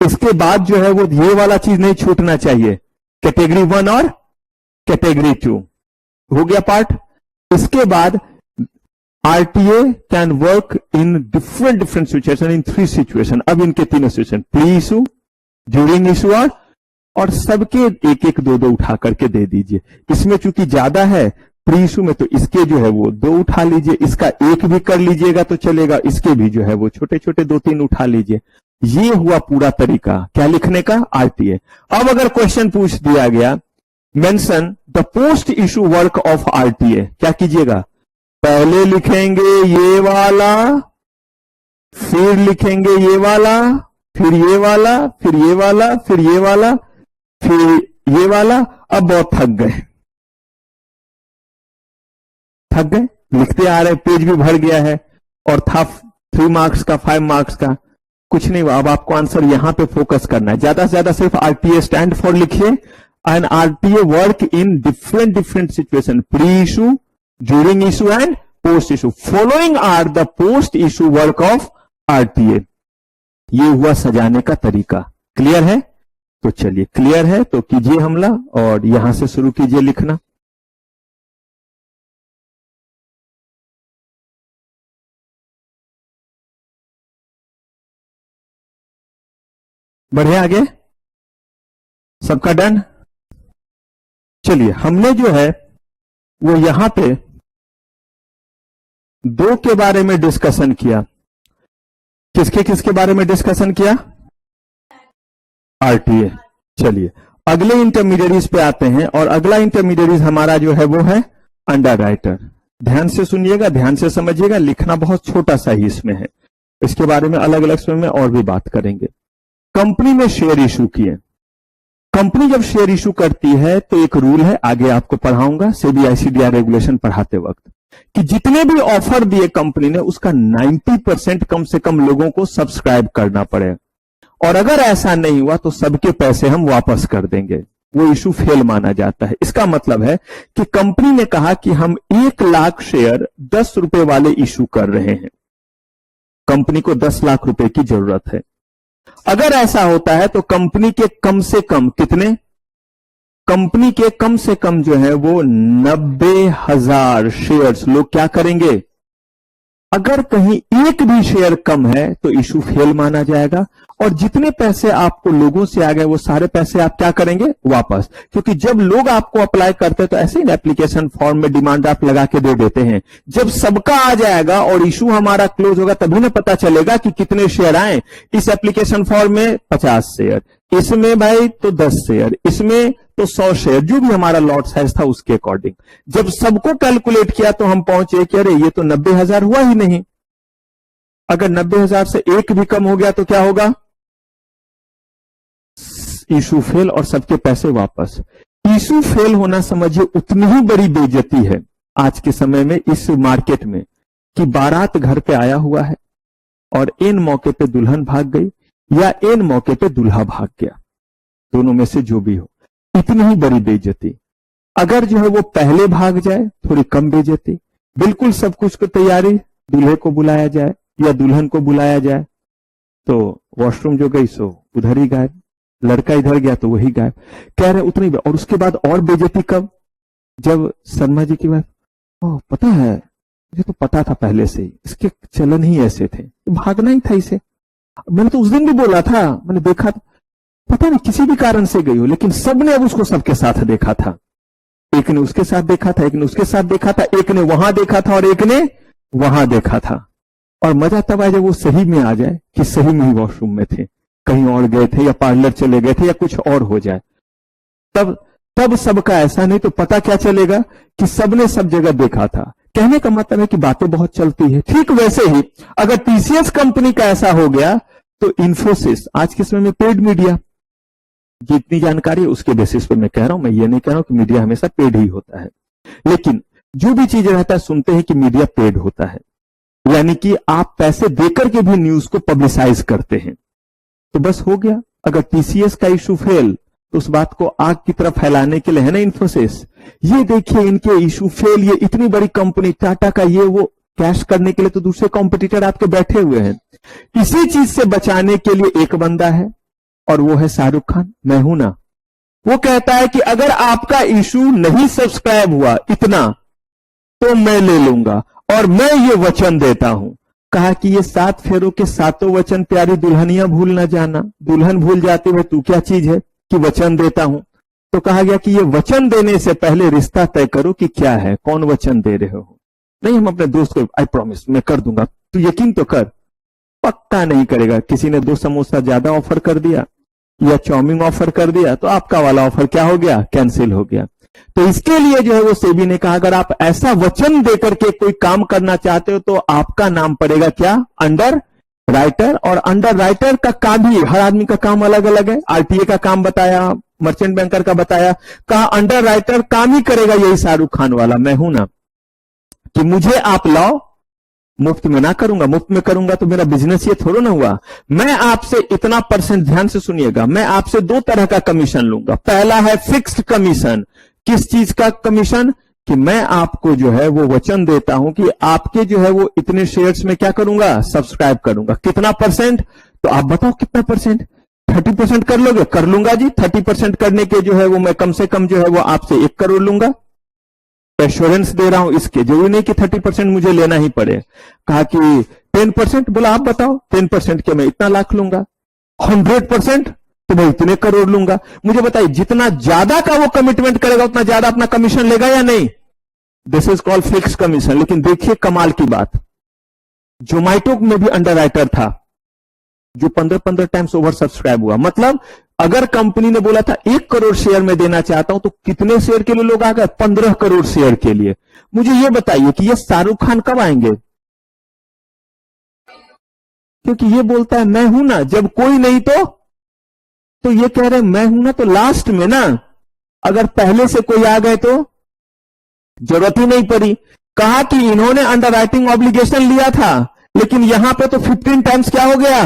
Speaker 1: इसके बाद जो है वो ये वाला चीज नहीं छूटना चाहिए, कैटेगरी 1 और कैटेगरी 2 हो गया पार्ट। इसके बाद RTA can work in different situation, in 3 situation. अब इनके 3 situation, pre issue, during issue और सबके एक एक 2-2 उठा करके दे दीजिए। इसमें चूंकि ज्यादा है प्री इशू में तो इसके जो है वो 2 उठा लीजिए, इसका एक भी कर लीजिएगा तो चलेगा, इसके भी जो है वो छोटे छोटे 2-3 उठा लीजिए। ये हुआ पूरा तरीका क्या लिखने का, आरटीए। अब अगर क्वेश्चन पूछ दिया गया mention the post issue work of RTA, क्या कीजिएगा, पहले लिखेंगे ये वाला, फिर लिखेंगे ये वाला, फिर ये वाला, फिर ये वाला, फिर ये वाला, फिर ये वाला। अब बहुत थक गए लिखते आ रहे, पेज भी भर गया है और था 3 मार्क्स का 5 मार्क्स का, कुछ नहीं हुआ। अब आपको आंसर यहां पे फोकस करना है, ज्यादा से ज्यादा सिर्फ आरटीए स्टैंड फॉर लिखिए। And RTA work in different situation, pre issue, during issue and post issue. Following are the post issue work of RTA. ये हुआ सजाने का तरीका। क्लियर है? तो चलिए क्लियर है तो कीजिए हमला और यहां से शुरू कीजिए लिखना। बढ़े आगे, सबका डन। चलिए हमने जो है वो यहां पे दो के बारे में डिस्कशन किया। किसके किसके बारे में डिस्कशन किया? आरटीए। चलिए अगले इंटरमीडिएरीज पे आते हैं, और अगला इंटरमीडिएरीज हमारा जो है वो है अंडर राइटर। ध्यान से सुनिएगा, ध्यान से समझिएगा, लिखना बहुत छोटा सा ही इसमें है, इसके बारे में अलग अलग समय में और भी बात करेंगे। कंपनी ने शेयर इशू किए। कंपनी जब शेयर इशू करती है तो एक रूल है, आगे आपको पढ़ाऊंगा सेबी आईसीडीआर रेगुलेशन पढ़ाते वक्त, कि जितने भी ऑफर दिए कंपनी ने उसका 90% कम से कम लोगों को सब्सक्राइब करना पड़े, और अगर ऐसा नहीं हुआ तो सबके पैसे हम वापस कर देंगे। वो इशू फेल माना जाता है। इसका मतलब है कि कंपनी ने कहा कि हम 1 लाख शेयर 10 रुपए वाले इशू कर रहे हैं। कंपनी को 10 लाख रुपए की जरूरत है। अगर ऐसा होता है तो कंपनी के कम से कम कितने? कंपनी के कम से कम जो है वो 90,000 शेयर्स लोग क्या करेंगे? अगर कहीं एक भी शेयर कम है तो इशू फेल माना जाएगा, और जितने पैसे आपको लोगों से आ गए वो सारे पैसे आप क्या करेंगे? वापस। क्योंकि जब लोग आपको अप्लाई करते हैं तो ऐसे ही एप्लीकेशन फॉर्म में डिमांड आप लगा के दे देते हैं। जब सबका आ जाएगा और इशू हमारा क्लोज होगा तभी ना पता चलेगा कि कितने शेयर आए। इस एप्लीकेशन फॉर्म में 50 शेयर, इसमें भाई तो 10 शेयर, इसमें तो 100 शेयर, जो भी हमारा लॉट साइज था उसके अकॉर्डिंग। जब सबको कैलकुलेट किया तो हम पहुंचे कि अरे ये तो 90,000 हुआ ही नहीं। अगर 90,000 से एक भी कम हो गया तो क्या होगा? इशू फेल और सबके पैसे वापस। इशू फेल होना समझिए उतनी ही बड़ी बेइज्जती है आज के समय में इस मार्केट में, कि बारात घर पे आया हुआ है और इन मौके पे दुल्हन भाग गई या इन मौके पे दूल्हा भाग गया, दोनों में से जो भी हो, इतनी ही बड़ी बेइज्जती। अगर जो है वो पहले भाग जाए थोड़ी कम बेइज्जती। बिल्कुल सब कुछ की तैयारी, दूल्हे को बुलाया जाए या दुल्हन को बुलाया जाए तो वॉशरूम जो गई सो उधर ही गायब, लड़का इधर गया तो वही गायब। कह रहे उतनी। और उसके बाद और बेइज्जती कब? जब शर्मा जी की वाइफ, ओह पता है मुझे तो पता था पहले से ही, इसके चलन ही ऐसे थे, भागना ही था इसे, मैंने तो उस दिन भी बोला था, मैंने देखा था। पता नहीं किसी भी कारण से गई हो, लेकिन सबने अब उसको सबके साथ देखा था। एक ने उसके साथ देखा था, एक ने उसके साथ देखा था, एक ने वहां देखा था और एक ने वहां देखा था। और मजा तब आए जब वो सही में आ जाए कि सही में ही वॉशरूम में थे, कहीं और गए थे या पार्लर चले गए थे या कुछ और हो जाए। तब सबका ऐसा नहीं तो पता क्या चलेगा कि सबने सब जगह देखा था। कहने का मतलब है कि बातें बहुत चलती है। ठीक वैसे ही अगर टीसीएस कंपनी का ऐसा हो गया तो इन्फोसिस, आज के समय में पेड मीडिया, जितनी जानकारी है उसके बेसिस पे मैं कह रहा हूं, मैं ये नहीं कह रहा हूं कि मीडिया हमेशा पेड ही होता है, लेकिन जो भी चीज रहता है सुनते हैं कि मीडिया पेड होता है, यानी कि आप पैसे देकर के भी न्यूज को पब्लिसाइज करते हैं। तो बस हो गया। अगर टीसीएस का इशू फेल तो उस बात को आग की तरफ फैलाने के लिए है ना इन्फोसिस, ये देखिए इनके इशू फेल, ये इतनी बड़ी कंपनी टाटा का, ये वो कैश करने के लिए तो दूसरे कॉम्पिटिटर आपके बैठे हुए हैं। इसी चीज से बचाने के लिए एक बंदा है और वो है शाहरुख खान, मैं हूं ना। वो कहता है कि अगर आपका इशू नहीं सब्सक्राइब हुआ इतना तो मैं ले लूंगा, और मैं ये वचन देता हूं। कहा कि ये 7 फेरों के 7 वचन प्यारी दुल्हनिया भूल ना जाना। दुल्हन भूल जाती है तू क्या चीज है कि वचन देता हूं। तो कहा गया कि ये वचन देने से पहले रिश्ता तय करो कि क्या है, कौन वचन दे रहे हो। नहीं हम अपने दोस्त को आई प्रॉमिस मैं कर दूंगा, तू यकीन तो कर। पक्का नहीं करेगा। किसी ने 2 समोसा ज्यादा ऑफर कर दिया या चाउमीन ऑफर कर दिया तो आपका वाला ऑफर क्या हो गया? कैंसिल हो गया। तो इसके लिए जो है वो सेबी ने कहा अगर आप ऐसा वचन देकर के कोई काम करना चाहते हो तो आपका नाम पड़ेगा क्या? Under writer. और अंडर राइटर का काम भी, हर आदमी का काम अलग अलग है। आरटीए का काम बताया, मर्चेंट बैंकर का बताया, कहा अंडर राइटर काम ही करेगा यही शाहरुख खान वाला, मैं हूं ना, कि मुझे आप लाओ, मुफ्त में ना करूंगा। मुफ्त में करूंगा तो मेरा बिजनेस ये थोड़ा ना हुआ। मैं आपसे इतना %, ध्यान से सुनिएगा, मैं आपसे 2 तरह का कमीशन लूंगा। पहला है फिक्स्ड कमीशन। किस चीज का कमीशन? कि मैं आपको जो है वो वचन देता हूं कि आपके जो है वो इतने शेयर्स में क्या करूंगा? सब्सक्राइब करूंगा। कितना %? तो आप बताओ कितना %? 30% कर लोगे? कर लूंगा जी। 30% करने के जो है वो मैं कम से कम जो है वो आपसे 1 करोड़ लूंगा। एश्योरेंस दे रहा हूं इसके, जरूरी नहीं कि 30% मुझे लेना ही पड़े। कहा कि 10%, बोला आप बताओ 10% के मैं इतना लाख लूंगा। 100% तो मैं इतने करोड़ लूंगा। मुझे बताइए जितना ज्यादा का वो कमिटमेंट करेगा उतना ज्यादा अपना कमीशन लेगा या नहीं? This is called fix commission. लेकिन देखिए कमाल की बात, जोमेटो में भी अंडरराइटर था जो 15 टाइम्स ओवर सब्सक्राइब हुआ। मतलब अगर कंपनी ने बोला था 1 करोड़ शेयर में देना चाहता हूं, तो कितने शेयर के लिए लोग आ गए? 15 करोड़ शेयर के लिए। मुझे यह बताइए कि यह शाहरुख खान कब आएंगे? क्योंकि ये बोलता है मैं हूं ना, जब कोई नहीं तो ये कह रहे मैं हूं ना, तो लास्ट में ना अगर पहले से कोई आ गए तो जरूरत ही नहीं पड़ी। कहा कि इन्होंने अंडरराइटिंग ऑब्लिगेशन लिया था, लेकिन यहां पे तो 15 टाइम्स क्या हो गया,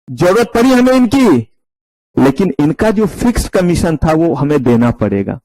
Speaker 1: जरूरत पड़ी हमें इनकी, लेकिन इनका जो फिक्स कमीशन था वो हमें देना पड़ेगा।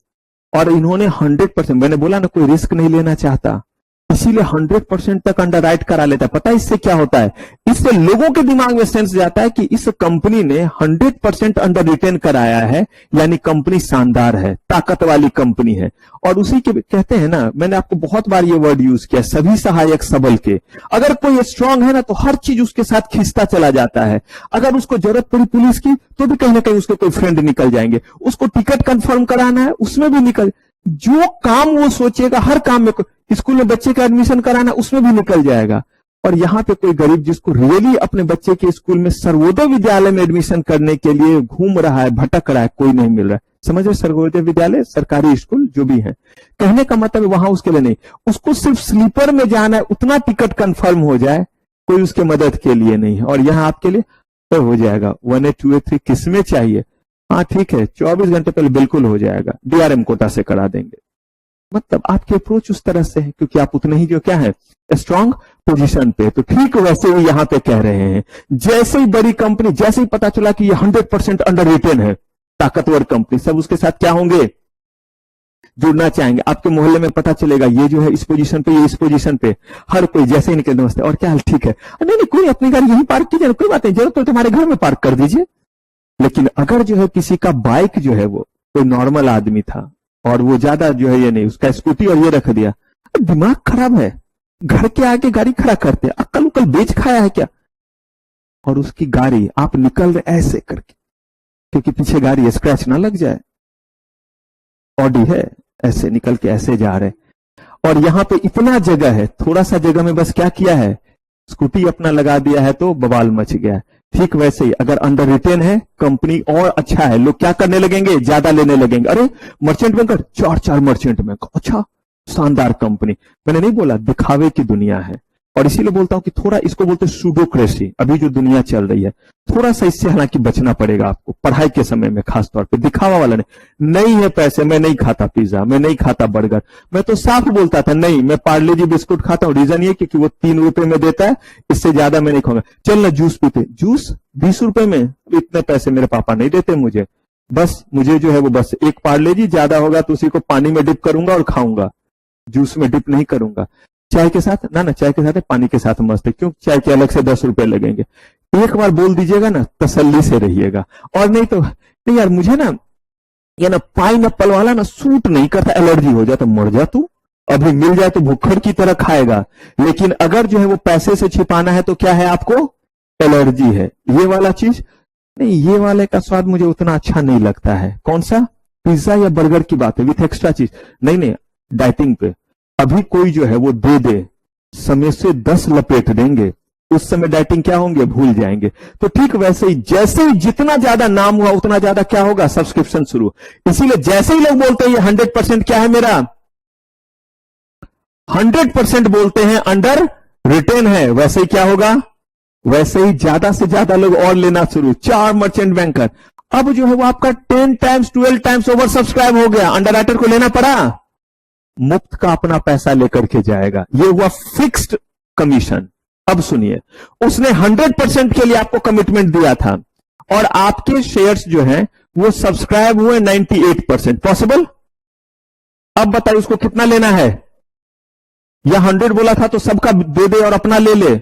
Speaker 1: और इन्होंने 100%, मैंने बोला ना कोई रिस्क नहीं लेना चाहता, इसीलिए 100% तक अंडरराइट करा लेता है। पता है इससे क्या होता है? इससे लोगों के दिमाग में सेंस जाता है कि इस कंपनी ने 100% अंडर रिटेन कराया है, यानी कंपनी शानदार है, ताकत वाली कंपनी है। और उसी के कहते हैं ना, मैंने आपको बहुत बार ये वर्ड यूज किया, सभी सहायक सबल के। अगर कोई स्ट्रांग है ना तो हर चीज उसके साथ खींचता चला जाता है। अगर उसको जरूरत पड़ी पुलिस की तो भी कहीं ना कहीं उसके कोई फ्रेंड निकल जाएंगे। उसको टिकट कंफर्म कराना है उसमें भी निकल, जो काम वो सोचेगा हर काम में, स्कूल में बच्चे का एडमिशन कराना उसमें भी निकल जाएगा। और यहां पे कोई गरीब जिसको रियली अपने बच्चे के स्कूल में सर्वोदय विद्यालय में एडमिशन करने के लिए घूम रहा है, भटक रहा है, कोई नहीं मिल रहा है। समझ रहे? सर्वोदय विद्यालय सरकारी स्कूल जो भी है, कहने का मतलब वहां उसके लिए नहीं, उसको सिर्फ स्लीपर में जाना है, उतना टिकट कंफर्म हो जाए, कोई उसके मदद के लिए नहीं है। और यहां आपके लिए तो हो जाएगा 1A 2A 3 किसमें चाहिए? हाँ ठीक है, 24 घंटे पहले बिल्कुल हो जाएगा, डीआरएम कोटा से करा देंगे। मतलब आपकी अप्रोच उस तरह से है क्योंकि आप उतने ही जो क्या है स्ट्रांग पोजीशन पे। तो ठीक वैसे ही यहां पे कह रहे हैं, जैसे ही बड़ी कंपनी, जैसे ही पता चला कि ये 100% अंडर रिटेन है, ताकतवर कंपनी, सब उसके साथ क्या होंगे, जुड़ना चाहेंगे। आपके मोहल्ले में पता चलेगा ये जो है इस पोजीशन पे, ये इस पोजीशन पे, हर कोई जैसे ही निकल, नमस्ते और क्या हाल, ठीक है, नहीं नहीं कोई अपनी गाड़ी यहीं पार्क कीजिए, कोई बात नहीं, जरूरत तो तुम्हारे घर में पार्क कर दीजिए। लेकिन अगर जो है किसी का बाइक जो है वो कोई नॉर्मल आदमी था और वो ज्यादा जो है ये नहीं, उसका स्कूटी और ये रख दिया, दिमाग खराब है, घर के आगे गाड़ी खड़ा करते, अक्ल उकल बेच खाया है क्या? और उसकी गाड़ी आप निकल रहे ऐसे करके, क्योंकि पीछे गाड़ी स्क्रैच ना लग जाए, ऑडी है, ऐसे निकल के ऐसे जा रहे। और यहां पे इतना जगह है, थोड़ा सा जगह में बस क्या किया है, स्कूटी अपना लगा दिया है तो बवाल मच गया है। ठीक वैसे ही अगर अंडर रिटेन है कंपनी और अच्छा है, लोग क्या करने लगेंगे, ज्यादा लेने लगेंगे। अरे मर्चेंट बैंकर 4 मर्चेंट बैंक, अच्छा शानदार कंपनी। मैंने नहीं बोला दिखावे की दुनिया है, और इसीलिए बोलता हूं कि थोड़ा इसको बोलते सूडोक्रेसी, अभी जो दुनिया चल रही है, थोड़ा सा इससे हालांकि बचना पड़ेगा आपको पढ़ाई के समय में, खासतौर पे दिखावा वाला नहीं है। पैसे, मैं नहीं खाता पिज्जा, मैं नहीं खाता बर्गर, मैं तो साफ बोलता था नहीं, मैं पार्ले जी बिस्कुट खाता हूं, रीजन ये क्योंकि वो 3 रुपए में देता है, इससे ज्यादा मैं नहीं खाऊंगा। चल ना जूस पीते, जूस 20 रुपए में, इतने पैसे मेरे पापा नहीं देते मुझे, बस मुझे जो है वो बस एक पार्ले जी, ज्यादा होगा तो उसी को पानी में डिप करूंगा और खाऊंगा, जूस में डिप नहीं करूंगा। चाय के साथ ना चाय के साथ है, पानी के साथ मस्त है, क्यों चाय के अलग से 10 रुपए लगेंगे। एक बार बोल दीजिएगा ना, तसल्ली से रहिएगा। और नहीं तो नहीं यार, मुझे ना ये ना पाइनएप्पल वाला ना सूट नहीं करता, एलर्जी हो जाता, मर जा तू, अभी मिल जाए तो भुक्खड़ की तरह खाएगा। लेकिन अगर जो है वो पैसे से छिपाना है तो क्या है, आपको एलर्जी है, ये वाला चीज नहीं, ये वाले का स्वाद मुझे उतना अच्छा नहीं लगता है। कौन सा, पिज्जा या बर्गर की बात है विथ एक्स्ट्रा चीज, नहीं डाइटिंग पे अभी कोई जो है वो दे समय से 10 लपेट देंगे, उस समय डाइटिंग क्या होंगे, भूल जाएंगे। तो ठीक वैसे ही जैसे ही जितना ज्यादा नाम हुआ उतना ज्यादा क्या होगा, सब्सक्रिप्शन शुरू। इसीलिए जैसे ही लोग बोलते हैं ये 100% क्या है मेरा, 100% बोलते हैं अंडर रिटेन है, वैसे ही क्या होगा, वैसे ही ज्यादा से ज्यादा लोग और लेना शुरू। 4 मर्चेंट बैंकर, अब जो है वो आपका 10 टाइम्स 12 टाइम्स ओवर सब्सक्राइब हो गया, अंडरराइटर को लेना पड़ा, मुफ्त का अपना पैसा लेकर के जाएगा। ये हुआ फिक्स्ड कमीशन। अब सुनिए, उसने 100% के लिए आपको कमिटमेंट दिया था और आपके शेयर्स जो हैं वो सब्सक्राइब हुए 98%। पॉसिबल? अब बताइए उसको कितना लेना है, या 100 बोला था तो सबका दे और अपना ले ले?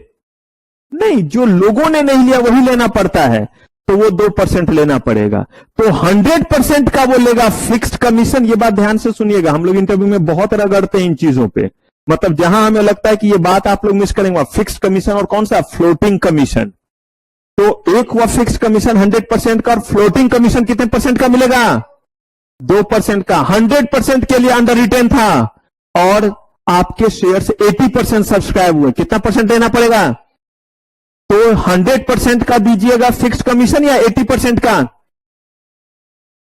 Speaker 1: नहीं, जो लोगों ने नहीं लिया वही लेना पड़ता है, तो वो 2% लेना पड़ेगा। तो 100% का वो लेगा फिक्स्ड कमीशन। ये बात ध्यान से सुनिएगा, हम लोग इंटरव्यू में बहुत रगड़ते हैं इन चीजों पे, मतलब जहां हमें लगता है कि ये बात आप लोग मिस करेंगे, फिक्स्ड कमीशन और कौन सा, फ्लोटिंग कमीशन। तो एक हुआ फिक्स्ड कमीशन 100% का, और फ्लोटिंग कमीशन कितने परसेंट का मिलेगा, 2% का। 100% के लिए अंडर रिटेन था और आपके शेयर से 80% सब्सक्राइब हुए, कितना परसेंट देना पड़ेगा? तो 100% का दीजिएगा फिक्स्ड कमीशन या 80% का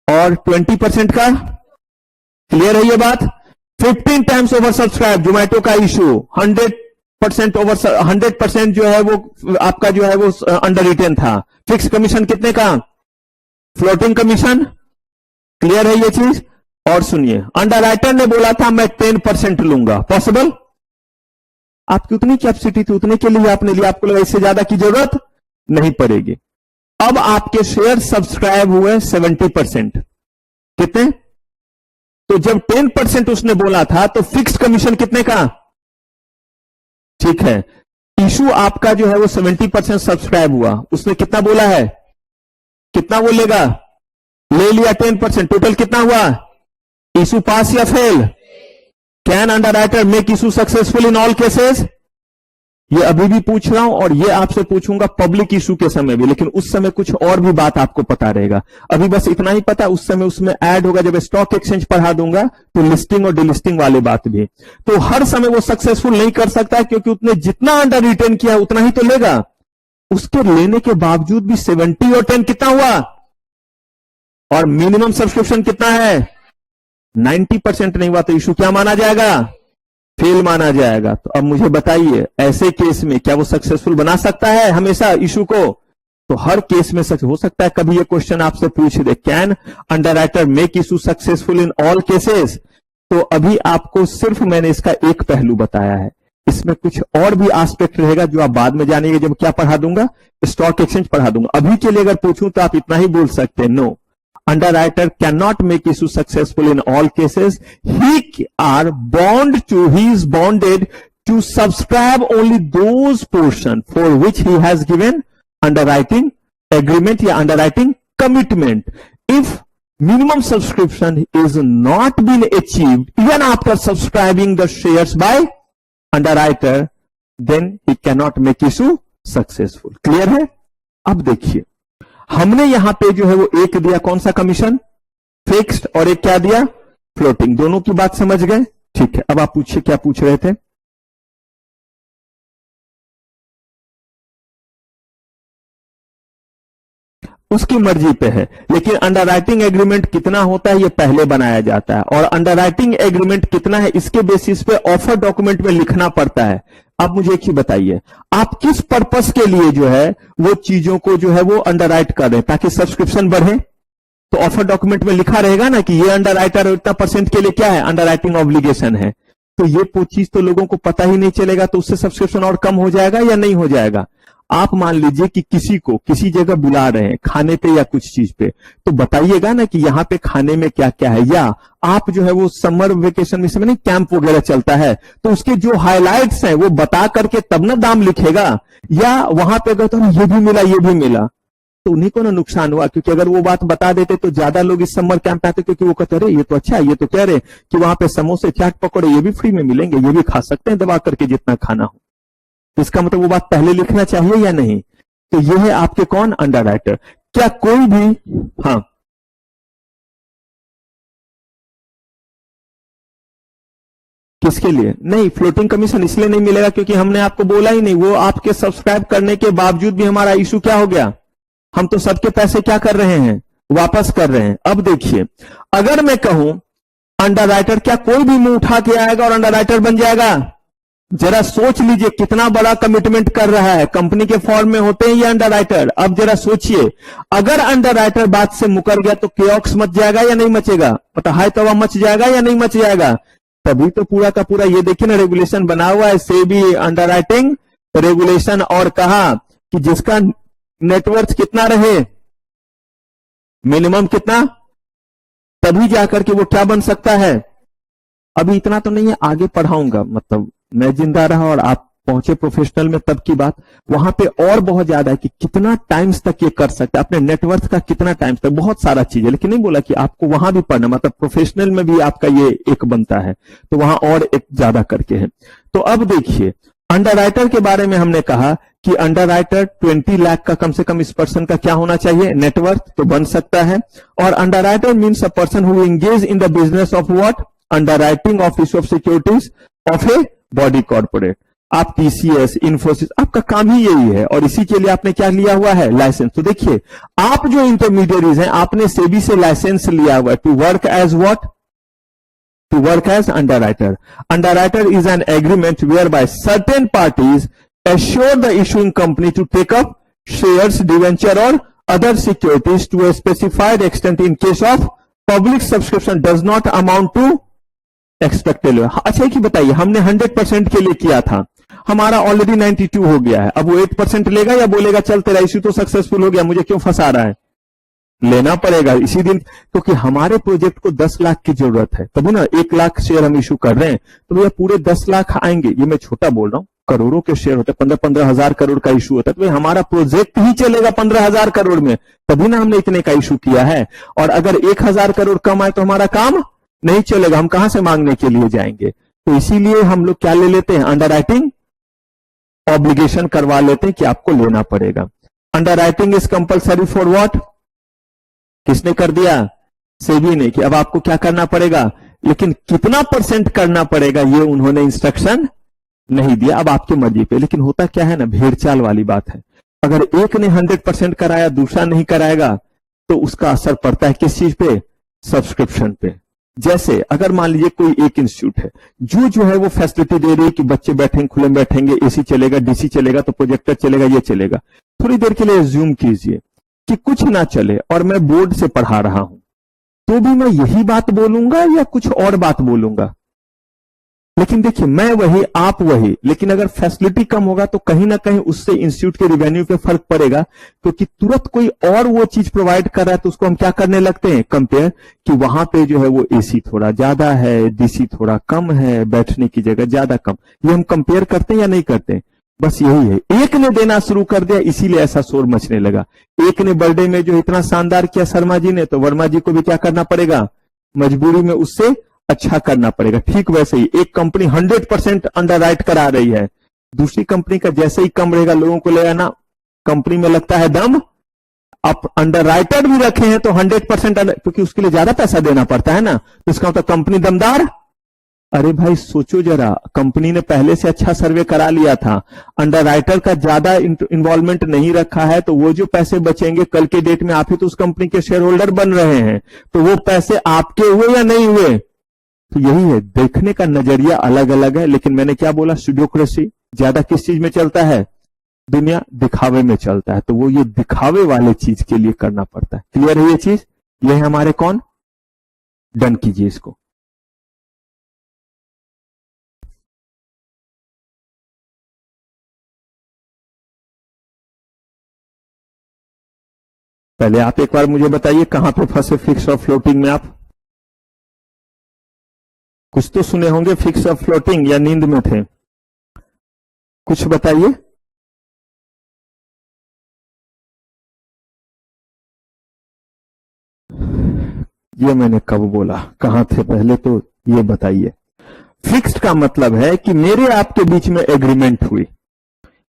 Speaker 1: और 20% का? क्लियर है ये बात? 15 टाइम्स ओवर सब्सक्राइब जोमेटो का इशू, 100% ओवर 100% जो है वो आपका जो है वो अंडर रिटेन था। फिक्स कमीशन कितने का? Floating commission. क्लियर है ये चीज? और सुनिए, अंडर राइटर ने बोला था मैं 10% लूंगा, पॉसिबल? आपकी उतनी कैपेसिटी थी, उतने के लिए आपने लिया, आपको लगा इससे ज्यादा की जरूरत नहीं पड़ेगी। अब आपके शेयर सब्सक्राइब हुए 70%, कितने? तो जब 10% उसने बोला था तो फिक्स कमीशन कितने का? ठीक है, इशू आपका जो है वो 70% सब्सक्राइब हुआ, उसने कितना बोला है? कितना बोलेगा? ले लिया 10%, टोटल कितना हुआ? इशू पास या fail? Can underwriter make issue successful in all cases? ये अभी भी पूछ रहा हूं और ये आपसे पूछूंगा पब्लिक इशू के समय भी, लेकिन उस समय कुछ और भी बात आपको पता रहेगा। अभी बस इतना ही पता, उस समय उसमें ऐड होगा, जब स्टॉक एक्सचेंज पढ़ा दूंगा तो लिस्टिंग और डिलिस्टिंग वाली बात भी। तो हर समय वो सक्सेसफुल नहीं कर सकता, क्योंकि उसने जितना अंडर रिटेन किया उतना ही तो लेगा। उसके लेने के बावजूद भी 70 और 10 कितना हुआ? और मिनिमम सब्सक्रिप्शन कितना है? 90% नहीं हुआ, तो इशू क्या माना जाएगा? फेल माना जाएगा। तो अब मुझे बताइए, ऐसे केस में क्या वो सक्सेसफुल बना सकता है हमेशा इशू को? तो हर केस में हो सकता है कभी ये क्वेश्चन आपसे पूछ दे, can underwriter make issue successful in all cases? तो अभी आपको सिर्फ मैंने इसका एक पहलू बताया है, इसमें कुछ और भी एस्पेक्ट रहेगा जो आप बाद में जानेंगे जब क्या पढ़ा दूंगा, स्टॉक एक्सचेंज पढ़ा दूंगा। अभी के लिए अगर पूछूं तो आप इतना ही बोल सकते हैं, no, underwriter cannot make issue successful in all cases. He is bonded to subscribe only those portion for which he has given underwriting agreement या underwriting commitment. If minimum subscription is not been achieved even after subscribing the shares by underwriter, then he cannot make issue successful. Clear है? अब देखिए, हमने यहां पे जो है वो एक दिया कौन सा कमीशन? फिक्स्ड, और एक क्या दिया? फ्लोटिंग। दोनों की बात समझ गए? ठीक है, अब आप पूछिए क्या पूछ रहे थे? उसकी मर्जी पे है, लेकिन अंडरराइटिंग एग्रीमेंट कितना होता है ये पहले बनाया जाता है, और अंडरराइटिंग एग्रीमेंट कितना है इसके बेसिस पे ऑफर डॉक्यूमेंट में लिखना पड़ता है। अब मुझे एक ही बताइए, आप किस पर्पस के लिए जो है वो चीजों को जो है वो अंडरराइट कर रहे हैं? ताकि सब्सक्रिप्शन बढ़े। तो ऑफर डॉक्यूमेंट में लिखा रहेगा ना कि ये अंडरराइटर इतना परसेंट के लिए क्या है? अंडरराइटिंग ऑब्लिगेशन है। तो ये चीज तो लोगों को पता ही नहीं चलेगा, तो उससे सब्सक्रिप्शन और कम हो जाएगा या नहीं हो जाएगा? आप मान लीजिए कि किसी को किसी जगह बुला रहे हैं खाने पे या कुछ चीज पे, तो बताइएगा ना कि यहां पे खाने में क्या क्या है। या आप जो है वो समर वेकेशन में समय नहीं कैंप वगैरह चलता है, तो उसके जो हाइलाइट्स हैं वो बता करके तब ना दाम लिखेगा। या वहां पे अगर तो ये भी मिला ये भी मिला, तो उन्हीं को ना नुकसान हुआ, क्योंकि अगर वो बात बता देते तो ज्यादा लोग इस समर कैंप आते, क्योंकि वो कहते रहे ये तो अच्छा है, ये तो कह रहे कि वहां पे समोसे चाट पकौड़े ये भी फ्री में मिलेंगे, ये भी खा सकते हैं दबा करके जितना खाना हो। इसका मतलब वो बात पहले लिखना चाहिए या नहीं? तो ये है आपके कौन? अंडरराइटर। क्या कोई भी, हाँ, किसके लिए नहीं? फ्लोटिंग कमीशन इसलिए नहीं मिलेगा क्योंकि हमने आपको बोला ही नहीं, वो आपके सब्सक्राइब करने के बावजूद भी हमारा इशू क्या हो गया? हम तो सबके पैसे क्या कर रहे हैं? वापस कर रहे हैं। अब देखिए, अगर मैं कहूं अंडरराइटर, क्या कोई भी मुंह उठा के आएगा और अंडरराइटर बन जाएगा? जरा सोच लीजिए कितना बड़ा कमिटमेंट कर रहा है। कंपनी के फॉर्म में होते हैं ये अंडरराइटर। अब जरा सोचिए, अगर अंडरराइटर बात से मुकर गया तो केओक्स मच जाएगा या नहीं मचेगा? पता है तो मच जाएगा या नहीं मच जाएगा? तभी तो पूरा का पूरा ये देखिए ना रेगुलेशन बना हुआ है, सेबी अंडरराइटिंग रेगुलेशन, और कहा कि जिसका नेटवर्थ कितना रहे, मिनिमम कितना, तभी जाकर के वो क्या बन सकता है। अभी इतना तो नहीं है, आगे पढ़ाऊंगा, मतलब मैं जिंदा रहा और आप पहुंचे प्रोफेशनल में तब की बात। वहां पे और बहुत ज्यादा है कि कितना टाइम्स तक ये कर सकते हैं, अपने नेटवर्थ का कितना टाइम्स तक, बहुत सारा चीज है। लेकिन नहीं बोला कि आपको वहां भी पढ़ना, मतलब प्रोफेशनल में भी आपका ये एक बनता है, तो वहां और एक ज्यादा करके है। तो अब देखिए, अंडरराइटर के बारे में हमने कहा कि अंडरराइटर 20 लाख का कम से कम इस पर्सन का क्या होना चाहिए? नेटवर्थ तो बन सकता है। और underwriter means a person who engage in the business of what? Underwriting of issue of securities of a body corporate. आप टीसीएस, इन्फोसिस, आपका काम ही यही है और इसी के लिए आपने क्या लिया हुआ है? लाइसेंस। तो देखिए, आप जो इंटरमीडिएरीज हैं, आपने सेबी से लाइसेंस लिया हुआ है to work as what? To work as underwriter. Underwriter is an agreement whereby certain parties assure the issuing company to take up shares, debenture or other securities to a specified extent in case of public subscription does not amount to expected। अच्छा कि बताइए, हमने 100% के लिए किया था, हमारा already 92 हो गया है, अब वो 8% लेगा या बोलेगा चल तेरा इश्यू तो सक्सेसफुल हो गया, मुझे क्यों फंसा रहा है? लेना पड़ेगा इसी दिन, क्योंकि हमारे प्रोजेक्ट को 10 लाख की जरूरत है, तभी ना 1 लाख शेयर हम इशू कर रहे हैं, तो भैया पूरे 10 लाख आएंगे। ये मैं छोटा बोल रहा हूं, करोड़ों के शेयर होते हैं, 15-15 हजार करोड़ का इशू होता है, तो हमारा प्रोजेक्ट ही चलेगा 15,000 करोड़ में, तभी ना हमने इतने का इशू किया है। और अगर 1,000 करोड़ कम आए तो हमारा काम नहीं चलेगा, हम कहां से मांगने के लिए जाएंगे? तो इसीलिए हम लोग क्या ले लेते हैं? अंडरराइटिंग ऑब्लिगेशन करवा लेते हैं कि आपको लेना पड़ेगा। Underwriting is compulsory for what? किसने कर दिया? सेबी ने, कि अब आपको क्या करना पड़ेगा, लेकिन कितना % करना पड़ेगा ये उन्होंने इंस्ट्रक्शन नहीं दिया, अब आपकी मर्जी पे। लेकिन होता क्या है ना, भेड़चाल वाली बात है, अगर एक ने 100% कराया, दूसरा नहीं कराएगा, तो उसका असर पड़ता है किस चीज पे? सब्सक्रिप्शन पे। जैसे अगर मान लीजिए कोई एक इंस्टीट्यूट है जो है वो फैसिलिटी दे रही है कि बच्चे बैठेंगे, खुले में बैठेंगे, एसी चलेगा, डीसी चलेगा, तो प्रोजेक्टर चलेगा, ये चलेगा। थोड़ी देर के लिए एज्यूम कीजिए कि कुछ ना चले और मैं बोर्ड से पढ़ा रहा हूं, तो भी मैं यही बात बोलूंगा या कुछ और बात बोलूंगा? लेकिन देखिए, मैं वही, आप वही, लेकिन अगर फैसिलिटी कम होगा तो कहीं ना कहीं उससे इंस्टीट्यूट के रिवेन्यू पे फर्क पड़ेगा, क्योंकि तुरंत कोई और वो चीज प्रोवाइड कर रहा है तो उसको हम क्या करने लगते हैं? कंपेयर, कि वहां पे जो है वो एसी थोड़ा ज्यादा है, डीसी थोड़ा कम है, बैठने की जगह ज्यादा कम। ये हम कंपेयर करते हैं या नहीं करते? बस यही है, एक ने देना शुरू कर दिया इसीलिए ऐसा शोर मचने लगा। एक ने बर्थडे में जो इतना शानदार किया शर्मा जी ने, तो वर्मा जी को भी क्या करना पड़ेगा? मजबूरी में उससे अच्छा करना पड़ेगा। ठीक वैसे ही एक कंपनी 100% अंडरराइट करा रही है, दूसरी कंपनी का जैसे ही कम रहेगा, लोगों को ले आना, कंपनी में लगता है दम, आप अंडरराइटर भी रखे हैं तो 100%, क्योंकि उसके लिए ज्यादा पैसा देना पड़ता है ना, तो इसका मतलब कंपनी दमदार। अरे भाई सोचो जरा, कंपनी ने पहले से अच्छा सर्वे करा लिया था, अंडरराइटर का ज्यादा इन्वॉल्वमेंट नहीं रखा है, तो वो जो पैसे बचेंगे कल के डेट में, आप ही तो उस कंपनी के शेयर होल्डर बन रहे हैं, तो वो पैसे आपके हुए या नहीं हुए? तो यही है, देखने का नजरिया अलग अलग है। लेकिन मैंने क्या बोला, स्टूडियोक्रेसी ज्यादा किस चीज में चलता है? दुनिया दिखावे में चलता है, तो वो ये दिखावे वाले चीज के लिए करना पड़ता है। क्लियर है ये चीज? ये है हमारे कौन? डन कीजिए इसको। पहले आप एक बार मुझे बताइए कहां पे फंसे फिक्स और फ्लोटिंग में? आप कुछ तो सुने होंगे फिक्स और फ्लोटिंग, या नींद में थे? कुछ बताइए। ये मैंने कब बोला, कहां थे पहले तो ये बताइए। फिक्स्ड का मतलब है कि मेरे आपके बीच में एग्रीमेंट हुई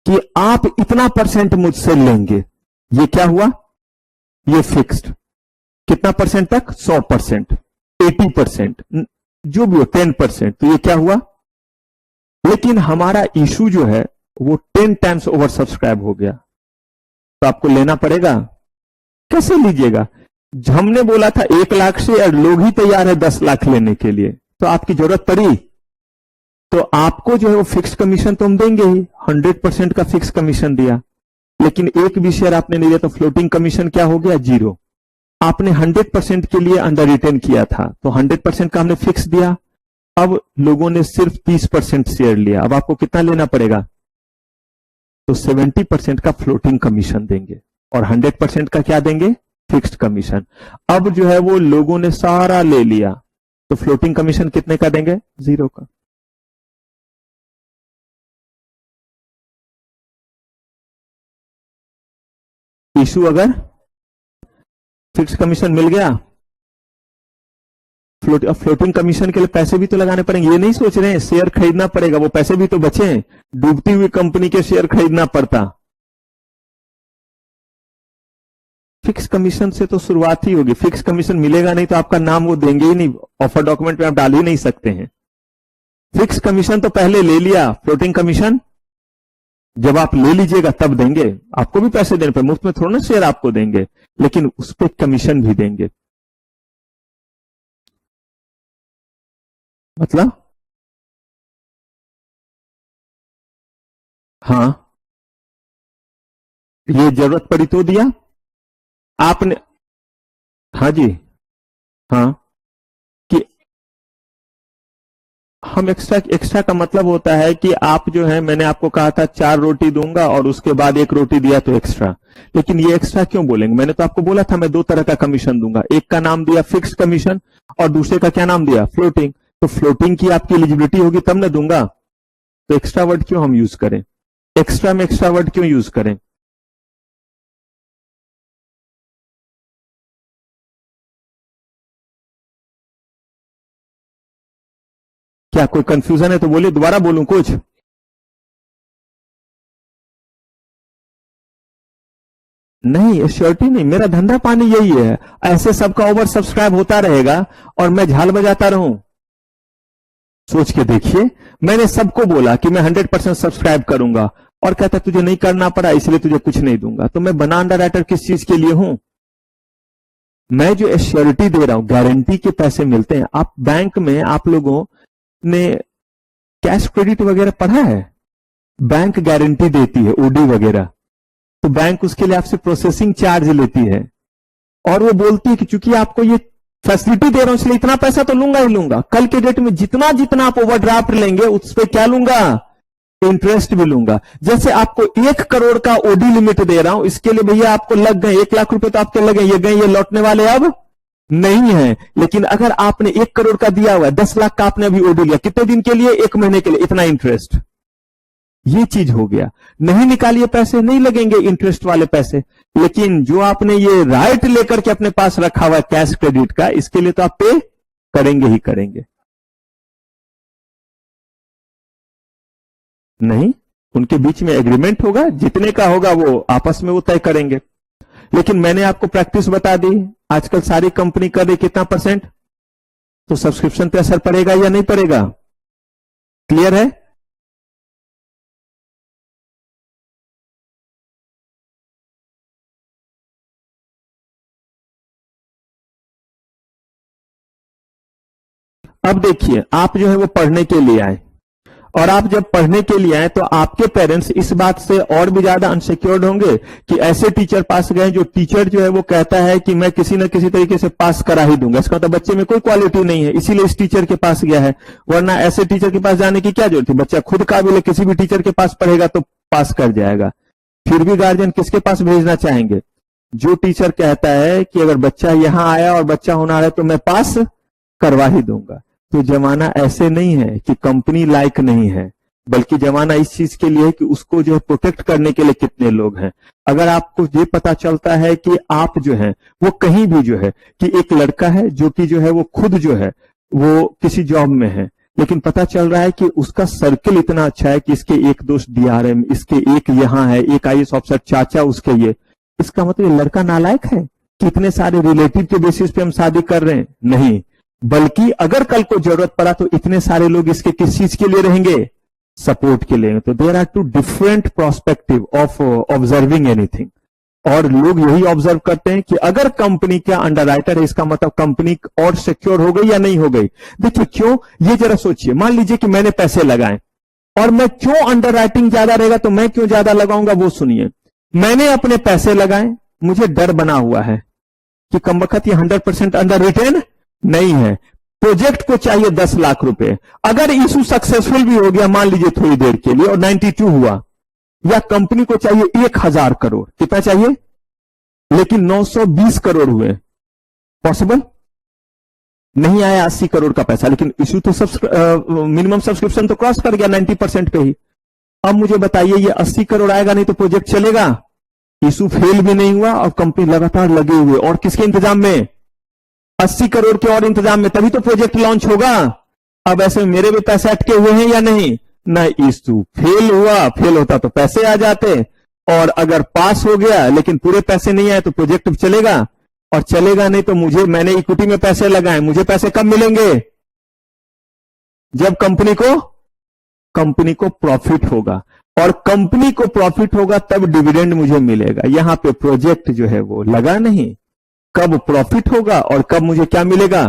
Speaker 1: कि आप इतना % मुझसे लेंगे। ये क्या हुआ? ये फिक्स्ड। कितना % तक? 100%, 80%, जो भी हो, 10%, तो ये क्या हुआ? लेकिन हमारा इशू जो है वो 10 टाइम्स ओवर सब्सक्राइब हो गया, तो आपको लेना पड़ेगा। कैसे लीजिएगा? हमने बोला था 1 लाख से, और लोग ही तैयार है 10 लाख लेने के लिए, तो आपकी जरूरत पड़ी तो आपको जो है वो फिक्स कमीशन तो हम देंगे ही, 100% का फिक्स कमीशन दिया। लेकिन एक भी शेयर आपने नहीं दिया तो फ्लोटिंग कमीशन क्या हो गया? 0। आपने 100% के लिए अंडर रिटेन किया था, तो 100% का हमने फिक्स दिया। अब लोगों ने सिर्फ 30% शेयर लिया, अब आपको कितना लेना पड़ेगा? तो 70% का फ्लोटिंग कमीशन देंगे और 100% का क्या देंगे? Fixed commission. अब जो है वो लोगों ने सारा ले लिया, तो फ्लोटिंग कमीशन कितने का देंगे? 0 का। इशू अगर फिक्स कमीशन मिल गया, फ्लोटिंग कमीशन के लिए पैसे भी तो लगाने पड़ेंगे। ये नहीं सोच रहे हैं शेयर खरीदना पड़ेगा, वो पैसे भी तो बचे, डूबती हुई कंपनी के शेयर खरीदना पड़ता। फिक्स कमीशन से तो शुरुआत ही होगी। फिक्स कमीशन मिलेगा नहीं तो आपका नाम वो देंगे ही नहीं, ऑफर डॉक्यूमेंट में आप डाल ही नहीं सकते हैं। फिक्स कमीशन तो पहले ले लिया, फ्लोटिंग कमीशन जब आप ले लीजिएगा तब देंगे। आपको भी पैसे देने पे, मुफ्त में थोड़ा ना शेयर आपको देंगे, लेकिन उस पर कमीशन भी देंगे। मतलब हाँ, ये जरूरत पड़ी तो दिया आपने। हाँ जी, हाँ, कि हम एक्स्ट्रा, एक्स्ट्रा का मतलब होता है कि आप जो है, मैंने आपको कहा था 4 रोटी दूंगा और उसके बाद 1 रोटी दिया तो एक्स्ट्रा। लेकिन ये एक्स्ट्रा क्यों बोलेंगे? मैंने तो आपको बोला था मैं 2 तरह का कमीशन दूंगा, एक का नाम दिया फिक्स कमीशन और दूसरे का क्या नाम दिया? फ्लोटिंग। तो फ्लोटिंग की आपकी एलिजिबिलिटी होगी तब न दूंगा। तो एक्स्ट्रा वर्ड क्यों हम यूज करें? एक्स्ट्रा में एक्स्ट्रा वर्ड क्यों यूज करें? क्या कोई कंफ्यूजन है तो बोलिए, दोबारा बोलूं कुछ? नहीं, श्योरिटी नहीं, मेरा धंधा पानी यही है। ऐसे सबका ओवर सब्सक्राइब होता रहेगा और मैं झाल बजाता रहूं? सोच के देखिए, मैंने सबको बोला कि मैं 100% सब्सक्राइब करूंगा और कहता तुझे नहीं करना पड़ा इसलिए तुझे कुछ नहीं दूंगा। तो मैं बना अंडर राइटर किस चीज के लिए हूं? मैं जो एश्योरिटी दे रहा हूं, गारंटी के पैसे मिलते हैं। आप बैंक में, आप लोगों ने कैश क्रेडिट वगैरह पढ़ा है? बैंक गारंटी देती है, ओडी वगैरह, तो बैंक उसके लिए आपसे प्रोसेसिंग चार्ज लेती है और वो बोलती है कि चूंकि आपको ये फैसिलिटी दे रहा हूं इसलिए इतना पैसा तो लूंगा ही लूंगा। कल के डेट में जितना जितना आप ओवरड्राफ्ट लेंगे उस पर क्या लूंगा? इंटरेस्ट भी लूंगा। जैसे आपको 1 करोड़ का ओडी लिमिट दे रहा हूं, इसके लिए भैया आपको लग गए 1 लाख रुपए, तो आपके लगे, ये गए, ये लौटने वाले अब नहीं है। लेकिन अगर आपने 1 करोड़ का दिया हुआ है, 10 लाख का आपने अभी ओडी लिया, कितने दिन के लिए? 1 महीने के लिए, इतना इंटरेस्ट। ये चीज हो गया। नहीं निकालिए पैसे, नहीं लगेंगे इंटरेस्ट वाले पैसे। लेकिन जो आपने ये राइट लेकर के अपने पास रखा हुआ है कैश क्रेडिट का, इसके लिए तो आप पे करेंगे ही करेंगे। नहीं, उनके बीच में एग्रीमेंट होगा, जितने का होगा वो आपस में वो तय करेंगे। लेकिन मैंने आपको प्रैक्टिस बता दी, आजकल सारी कंपनी कर रही कितना %? तो सब्सक्रिप्शन पे असर पड़ेगा या नहीं पड़ेगा? क्लियर है? अब देखिए, आप जो है वो पढ़ने के लिए आए और आप जब पढ़ने के लिए आए तो आपके पेरेंट्स इस बात से और भी ज्यादा अनसिक्योर्ड होंगे कि ऐसे टीचर पास गए जो टीचर जो है वो कहता है कि मैं किसी न किसी तरीके से पास करा ही दूंगा। इसका मतलब बच्चे में कोई क्वालिटी नहीं है, इसीलिए इस टीचर के पास गया है। वरना ऐसे टीचर के पास जाने की क्या जरूरत है? बच्चा खुद काबिल है, किसी भी टीचर के पास पढ़ेगा तो पास कर जाएगा। फिर भी गार्जियन किसके पास भेजना चाहेंगे? जो टीचर कहता है कि अगर बच्चा यहां आया और बच्चा होना है तो मैं पास करवा ही दूंगा। तो जमाना ऐसे नहीं है कि कंपनी लायक नहीं है, बल्कि जमाना इस चीज के लिए है कि उसको जो है प्रोटेक्ट करने के लिए कितने लोग हैं। अगर आपको ये पता चलता है कि आप जो है वो कहीं भी जो है कि एक लड़का है जो कि जो है वो खुद जो है वो किसी जॉब में है, लेकिन पता चल रहा है कि उसका सर्किल इतना अच्छा है कि इसके एक दोस्त डीआरएम, इसके एक यहाँ है, एक आईएएस ऑफिसर, चाचा उसके, ये इसका मतलब ये लड़का नालायक है कि इतने सारे रिलेटिव के बेसिस पे हम शादी कर रहे हैं? नहीं, बल्कि अगर कल को जरूरत पड़ा तो इतने सारे लोग इसके किस चीज के लिए रहेंगे? सपोर्ट के लिए। तो there are 2 different prospective of observing anything. और लोग यही ऑब्जर्व करते हैं कि अगर कंपनी का अंडरराइटर है, इसका मतलब कंपनी और सिक्योर हो गई या नहीं हो गई। देखिए क्यों, ये जरा सोचिए। मान लीजिए कि मैंने पैसे लगाए और मैं क्यों, अंडरराइटिंग ज्यादा रहेगा तो मैं क्यों ज्यादा लगाऊंगा, वो सुनिए। मैंने अपने पैसे लगाए, मुझे डर बना हुआ है कि कमबख्त ये 100% अंडर रिटेन नहीं है। प्रोजेक्ट को चाहिए 10 लाख रुपए। अगर इशू सक्सेसफुल भी हो गया मान लीजिए थोड़ी देर के लिए और 92 हुआ, या कंपनी को चाहिए 1000 करोड़, कितना चाहिए? लेकिन 920 करोड़ हुए, पॉसिबल नहीं आया 80 करोड़ का पैसा, लेकिन इशू तो मिनिमम सब्सक्रिप्शन तो क्रॉस कर गया 90% पे ही। अब मुझे बताइए ये 80 करोड़ आएगा नहीं तो प्रोजेक्ट चलेगा? इशू फेल भी नहीं हुआ और कंपनी लगातार लगे हुए, और किसके इंतजाम में? 80 करोड़ के और इंतजाम में, तभी तो प्रोजेक्ट लॉन्च होगा। अब ऐसे मेरे भी पैसे अटके हुए हैं या नहीं? ना, इशू फेल हुआ, फेल होता तो पैसे आ जाते, और अगर पास हो गया लेकिन पूरे पैसे नहीं आए तो प्रोजेक्ट चलेगा, और चलेगा नहीं तो मैंने इक्विटी में पैसे लगाए, मुझे पैसे कब मिलेंगे? जब कंपनी को प्रॉफिट होगा, और कंपनी को प्रॉफिट होगा तब डिविडेंड मुझे मिलेगा। यहां पे प्रोजेक्ट जो है वो लगा नहीं, कब प्रॉफिट होगा और कब मुझे क्या मिलेगा।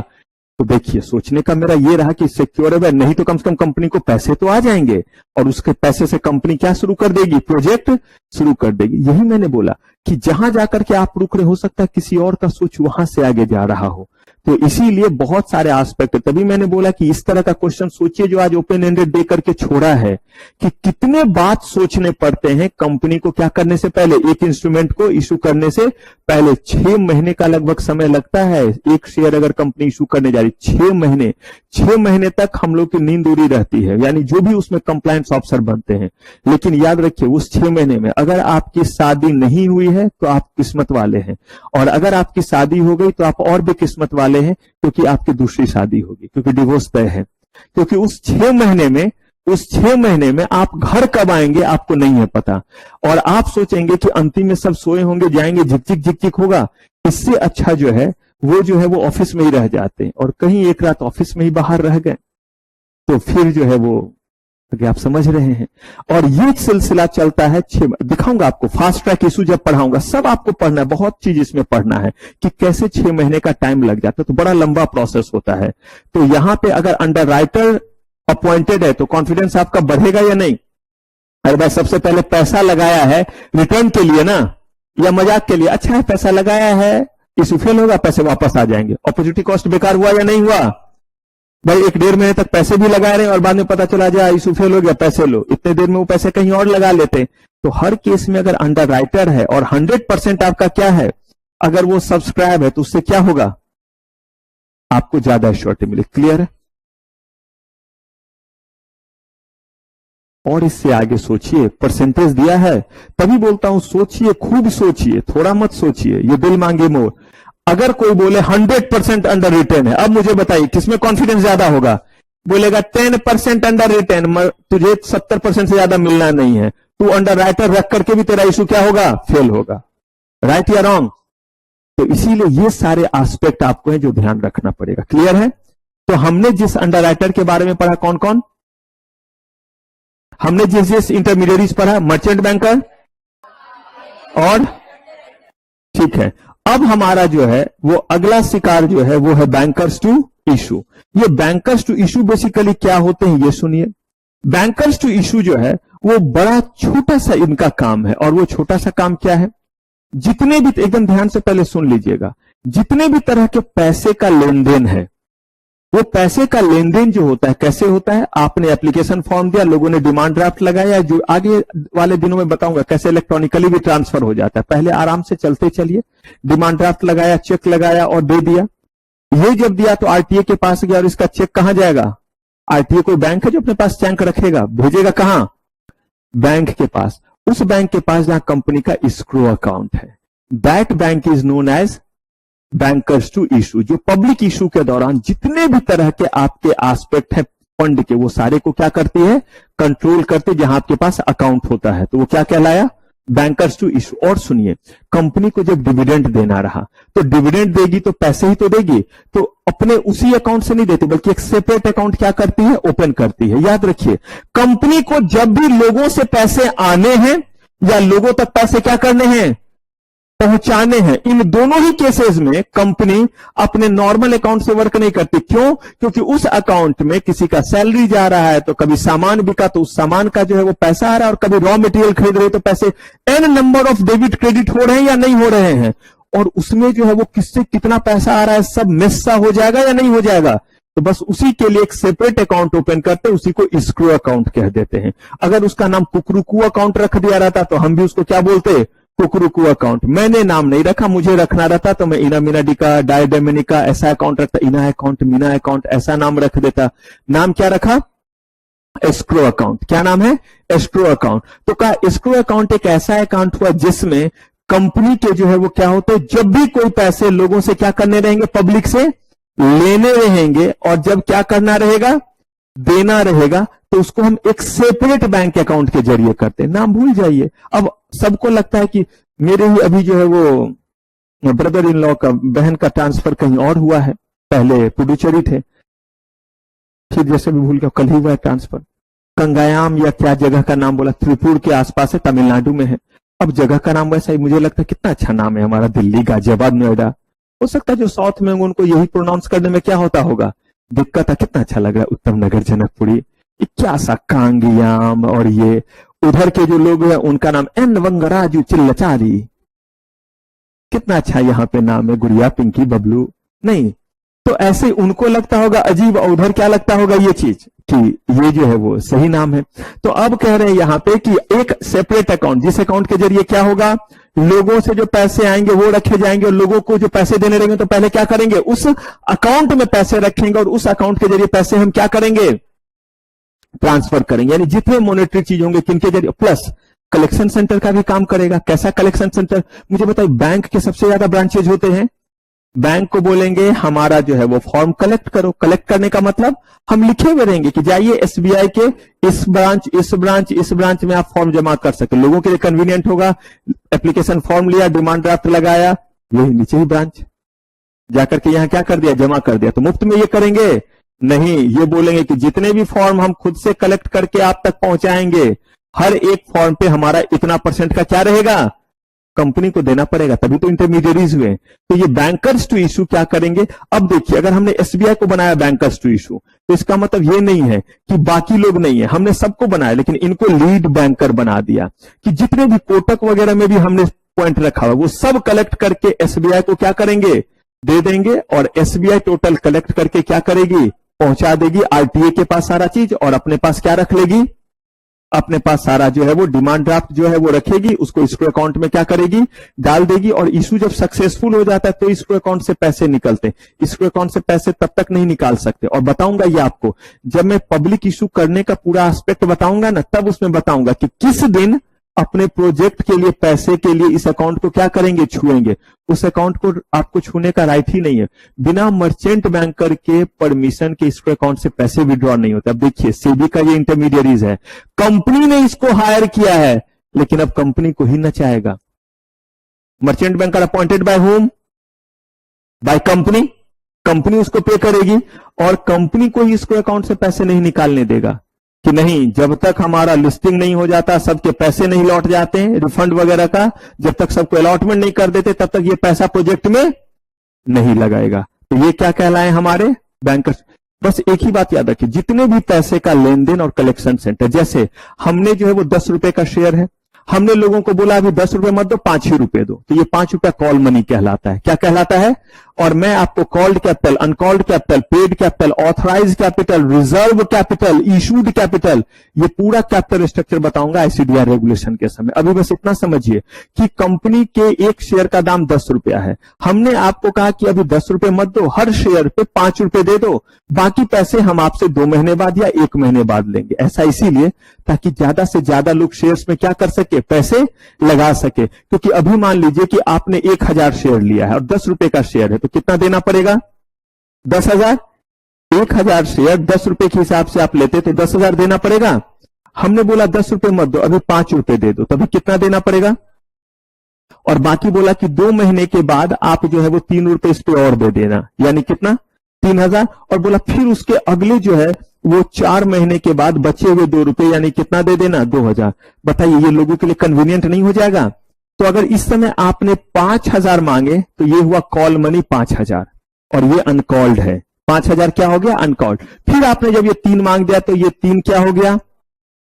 Speaker 1: तो देखिए, सोचने का मेरा ये रहा कि सिक्योर है, नहीं तो कम से कम कंपनी को पैसे तो आ जाएंगे, और उसके पैसे से कंपनी क्या शुरू कर देगी? प्रोजेक्ट शुरू कर देगी। यही मैंने बोला कि जहां जाकर के आप रुक रहे, हो सकता है किसी और का सोच वहां से आगे जा रहा हो। तो इसीलिए बहुत सारे एस्पेक्ट, तभी मैंने बोला कि इस तरह का क्वेश्चन सोचिए जो आज ओपन एंडेड दे करके छोड़ा है, कि कितने बात सोचने पड़ते हैं कंपनी को क्या करने से पहले, एक इंस्ट्रूमेंट को इशू करने से पहले। 6 महीने का लगभग समय लगता है एक शेयर अगर कंपनी इशू करने जा रही, 6 महीने तक हम लोग की नींद उड़ी रहती है, यानी जो भी उसमें कंप्लायंस ऑफिसर बनते हैं। लेकिन याद रखिए, उस 6 महीने में अगर आपकी शादी नहीं हुई है तो आप किस्मत वाले हैं, और अगर आपकी शादी हो गई तो आप और भी किस्मत वाले हैं, क्योंकि आपकी दूसरी शादी होगी, क्योंकि डिवोर्स तय है। क्योंकि उस 6 महीने में आप घर कब आएंगे आपको नहीं है पता, और आप सोचेंगे कि अंतिम में सब सोए होंगे, जाएंगे, झिक झिक होगा। इससे अच्छा जो है वो ऑफिस में ही रह जाते हैं, और कहीं एक रात ऑफिस में ही बाहर रह गए तो फिर जो है वो आगे आप समझ रहे हैं। और ये सिलसिला चलता है। दिखाऊंगा आपको फास्ट ट्रैक इशू जब पढ़ाऊंगा, सब आपको पढ़ना है, बहुत चीज इसमें पढ़ना है कि कैसे 6 महीने का टाइम लग जाता है, तो बड़ा लंबा प्रोसेस होता है। तो यहां पे अगर अंडर राइटर अपॉइंटेड है तो कॉन्फिडेंस आपका बढ़ेगा या नहीं? अरे भाई, सबसे पहले पैसा लगाया है रिटर्न के लिए ना, या मजाक के लिए? अच्छा है, पैसा लगाया है, इशू फेल होगा, पैसे वापस आ जाएंगे। अपॉर्चुनिटी कॉस्ट बेकार हुआ या नहीं हुआ? भाई 1-1.5 महीने तक पैसे भी लगा रहे हैं और बाद में पता चला जाए इशू फेल हो गया, पैसे लो। इतने देर में वो पैसे कहीं और लगा लेते। तो हर केस में अगर अंडर राइटर है और 100% आपका क्या है, अगर वो सब्सक्राइब है, तो उससे क्या होगा? आपको ज्यादा एश्योरिटी मिले। क्लियर है? और इससे आगे सोचिए, परसेंटेज दिया है, तभी बोलता हूं सोचिए, खूब सोचिए, थोड़ा मत सोचिए, ये दिल मांगे मोर। अगर कोई बोले 100% अंडर रिटर्न है, अब मुझे बताइए किसमें कॉन्फिडेंस ज्यादा होगा? बोलेगा 10% अंडर रिटर्न, तुझे 70% से ज्यादा मिलना नहीं है, तू अंडर राइटर रख करके भी तेरा इशू क्या होगा? फेल होगा। राइट या रॉन्ग? तो इसीलिए ये सारे एस्पेक्ट आपको है जो ध्यान रखना पड़ेगा। क्लियर है? तो हमने जिस अंडर राइटर के बारे में पढ़ा, कौन कौन? हमने जिस इंटरमीडिएरीज पढ़ा, मर्चेंट बैंकर, और ठीक है, अब हमारा जो है वो अगला शिकार जो है वो है बैंकर्स टू इशू। ये बैंकर्स टू इशू बेसिकली क्या होते हैं ये सुनिए। बैंकर्स टू इशू जो है वो बड़ा छोटा सा इनका काम है, और वो छोटा सा काम क्या है? जितने भी, एकदम ध्यान से पहले सुन लीजिएगा, जितने भी तरह के पैसे का लेन देन है, वो पैसे का लेन देन जो होता है कैसे होता है? आपने एप्लीकेशन फॉर्म दिया, लोगों ने डिमांड ड्राफ्ट लगाया, जो आगे वाले दिनों में बताऊंगा कैसे इलेक्ट्रॉनिकली भी ट्रांसफर हो जाता है। पहले आराम से चलते चलिए, डिमांड ड्राफ्ट लगाया, चेक लगाया और दे दिया। ये जब दिया तो आरटीए के पास गया, और इसका चेक कहां जाएगा? आरटीए कोई बैंक है जो अपने पास चेक रखेगा, भेजेगा कहां? बैंक के पास। उस बैंक के पास जहां कंपनी का एस्क्रो अकाउंट है, that bank is known as bankers to issue. जो पब्लिक इशू के दौरान जितने भी तरह के आपके एस्पेक्ट है फंड के, वो सारे को क्या करती है? कंट्रोल करती है, जहां आपके पास अकाउंट होता है। तो वो क्या कहलाया? Bankers to issue. और सुनिए, कंपनी को जब डिविडेंड देना रहा, तो डिविडेंड देगी तो पैसे ही तो देगी, तो अपने उसी अकाउंट से नहीं देती, बल्कि एक सेपरेट अकाउंट क्या करती है? ओपन करती है। याद रखिए, कंपनी को जब भी लोगों से पैसे आने हैं या लोगों तक पैसे क्या करने हैं? पहुंचाने हैं, इन दोनों ही केसेस में कंपनी अपने नॉर्मल अकाउंट से वर्क नहीं करती। क्यों? क्योंकि उस अकाउंट में किसी का सैलरी जा रहा है, तो कभी सामान बिका तो उस सामान का जो है वो पैसा आ रहा है, और कभी रॉ मटेरियल खरीद रहे तो पैसे, an number of debit credit हो रहे हैं या नहीं हो रहे हैं, और उसमें जो है वो किससे कितना पैसा आ रहा है सब मिस्सा हो जाएगा या नहीं हो जाएगा। तो बस उसी के लिए एक सेपरेट अकाउंट ओपन करते, उसी को एस्क्रो अकाउंट कह देते हैं। अगर उसका नाम कुकरुकू अकाउंट रख दिया रहता तो हम भी उसको क्या बोलते? कुकरुकू अकाउंट। मैंने नाम नहीं रखा, मुझे रखना रहता तो मैं इना मिनाडिका, डायडेमिनिका ऐसा अकाउंट रखता, इना अकाउंट, मीना अकाउंट ऐसा नाम रख देता। नाम क्या रखा? Escrow account. क्या नाम है? Escrow account. तो क्या एस्क्रो अकाउंट एक ऐसा अकाउंट हुआ जिसमें कंपनी के जो है वो क्या होते हैं, जब भी कोई पैसे लोगों से क्या करने रहेंगे? पब्लिक से लेने रहेंगे, और जब क्या करना रहेगा? देना रहेगा, तो उसको हम एक सेपरेट बैंक अकाउंट के जरिए करते हैं। नाम भूल जाइए। अब सबको लगता है कि मेरे ही अभी जो है वो ब्रदर इन लॉ का, बहन का ट्रांसफर कहीं और हुआ है, पहले पुडुचेरी थे, फिर जैसे भी भूल गया, कल ही हुआ है ट्रांसफर। कंगायाम या क्या जगह का नाम बोला, त्रिपुर के आसपास है, तमिलनाडु में है। अब जगह का नाम वैसा ही, मुझे लगता है कितना अच्छा नाम है हमारा, दिल्ली, गाजियाबाद, नोएडा। हो सकता है जो साउथ में उनको यही प्रोनाउंस करने में क्या होता होगा, दिक्कत है। कितना अच्छा लग रहा है, उत्तम नगर, जनकपुरी, क्या सा कांगयाम। और ये उधर के जो लोग हैं उनका नाम एन वंगराजू चिल्लचारी, कितना अच्छा यहाँ पे नाम है, गुड़िया, पिंकी, बबलू। नहीं तो ऐसे उनको लगता होगा अजीब, और उधर क्या लगता होगा ये चीज कि ये जो है वो सही नाम है। तो अब कह रहे हैं यहाँ पे कि एक सेपरेट अकाउंट, जिस अकाउंट के जरिए क्या होगा, लोगों से जो पैसे आएंगे वो रखे जाएंगे, और लोगों को जो पैसे देने रहेंगे तो पहले क्या करेंगे, उस अकाउंट में पैसे रखेंगे, और उस अकाउंट के जरिए पैसे हम क्या करेंगे, ट्रांसफर करेंगे। यानी जितने मॉनेटरी चीज होंगे किनके जरिए, प्लस कलेक्शन सेंटर का भी काम करेगा। कैसा कलेक्शन सेंटर, मुझे बताइए, बैंक के सबसे ज्यादा ब्रांचेज होते हैं, बैंक को बोलेंगे हमारा जो है वो फॉर्म कलेक्ट करो। कलेक्ट करने का मतलब हम लिखे हुए रहेंगे कि जाइए एसबीआई के इस ब्रांच, इस ब्रांच, इस ब्रांच में आप फॉर्म जमा कर सके, लोगों के लिए कन्वीनियंट होगा। एप्लीकेशन फॉर्म लिया, डिमांड ड्राफ्ट लगाया, यही नीचे ही ब्रांच, जाकर के यहां क्या कर दिया, जमा कर दिया। तो मुफ्त में ये करेंगे नहीं, ये बोलेंगे कि जितने भी फॉर्म हम खुद से कलेक्ट करके आप तक पहुंचाएंगे, हर एक फॉर्म पे हमारा इतना % का क्या रहेगा, कंपनी को देना पड़ेगा, तभी तो इंटरमीडियरीज हुए। तो ये बैंकर्स टू इशू क्या करेंगे। अब देखिए, अगर हमने एसबीआई को बनाया बैंकर्स टू इशू, तो इसका मतलब ये नहीं है कि बाकी लोग नहीं है, हमने सबको बनाया, लेकिन इनको लीड बैंकर बना दिया कि जितने भी कोटक वगैरह में भी हमने पॉइंट रखा हुआ वो सब कलेक्ट करके एसबीआई को क्या करेंगे, दे देंगे, और एसबीआई टोटल कलेक्ट करके क्या करेगी, पहुंचा देगी आरटीए के पास सारा चीज, और अपने पास क्या रख लेगी, अपने पास सारा जो है वो डिमांड ड्राफ्ट जो है वो रखेगी, उसको इसको अकाउंट में क्या करेगी, डाल देगी। और इशू जब सक्सेसफुल हो जाता है तो इसको अकाउंट से पैसे निकलते, इसको अकाउंट से पैसे तब तक नहीं निकाल सकते। और बताऊंगा ये आपको, जब मैं पब्लिक इशू करने का पूरा एस्पेक्ट बताऊंगा ना, तब उसमें बताऊंगा कि किस दिन अपने प्रोजेक्ट के लिए, पैसे के लिए इस अकाउंट को क्या करेंगे, छुएंगे। उस अकाउंट को आपको छूने का राइट ही नहीं है, बिना मर्चेंट बैंकर के परमिशन के इसको अकाउंट से पैसे विड्रॉ नहीं होते। अब देखिए, सेबी का ये इंटरमीडियरीज है, कंपनी ने इसको हायर किया है, लेकिन अब कंपनी को ही नचाएगा। Merchant banker appointed by whom, by company, company उसको पे करेगी, और कंपनी को ही इसको अकाउंट से पैसे नहीं निकालने देगा कि नहीं, जब तक हमारा लिस्टिंग नहीं हो जाता, सबके पैसे नहीं लौट जाते हैं रिफंड वगैरह का, जब तक सबको अलॉटमेंट नहीं कर देते, तब तक ये पैसा प्रोजेक्ट में नहीं लगाएगा। तो ये क्या कहलाए हमारे बैंकर्स। बस एक ही बात याद रखिए, जितने भी पैसे का लेन देन और कलेक्शन सेंटर, जैसे हमने जो है वो 10 रुपए का शेयर है, हमने लोगों को बोला अभी 10 रुपए मत दो, 5 ही रुपए दो, तो ये 5 रुपया कॉल मनी कहलाता है। क्या कहलाता है, और मैं आपको called capital, uncalled capital, paid capital, authorised capital, reserve capital, issued capital, ये पूरा कैपिटल स्ट्रक्चर बताऊंगा आईसीडीआर रेगुलेशन के समय। अभी बस इतना समझिए कि कंपनी के एक शेयर का दाम 10 रुपया है, हमने आपको कहा कि अभी 10 रुपए मत दो, हर शेयर पे 5 रुपए दे दो, बाकी पैसे हम आपसे 2 महीने बाद या 1 महीने बाद लेंगे। ऐसा इसीलिए ताकि ज्यादा से ज्यादा लोग शेयर्स में क्या कर सके, पैसे लगा सके। क्योंकि अभी मान लीजिए कि आपने 1000 शेयर लिया है और 10 रुपए का शेयर है, तो कितना देना पड़ेगा, 10,000। 1000 शेयर 10 रुपए के हिसाब से आप लेते तो 10,000 देना पड़ेगा। हमने बोला 10 रुपए मत दो, अभी 5 रुपए दे दो, तभी कितना देना पड़ेगा। और बाकी बोला कि 2 महीने के बाद आप जो है वो 3 रुपए इस पे और दे देना, यानी कितना, 3000। और बोला फिर उसके अगले जो है वो 4 महीने के बाद बचे हुए 2 रुपए, यानी कितना दे देना, 2000। बताइए ये लोगों के लिए कन्वीनियंट नहीं हो जाएगा। तो अगर इस समय आपने 5000 मांगे तो ये हुआ कॉल मनी 5000, और ये अनकॉल्ड है। 5000 क्या हो गया, अनकॉल्ड। फिर आपने जब ये 3 मांग दिया तो ये 3 क्या हो गया,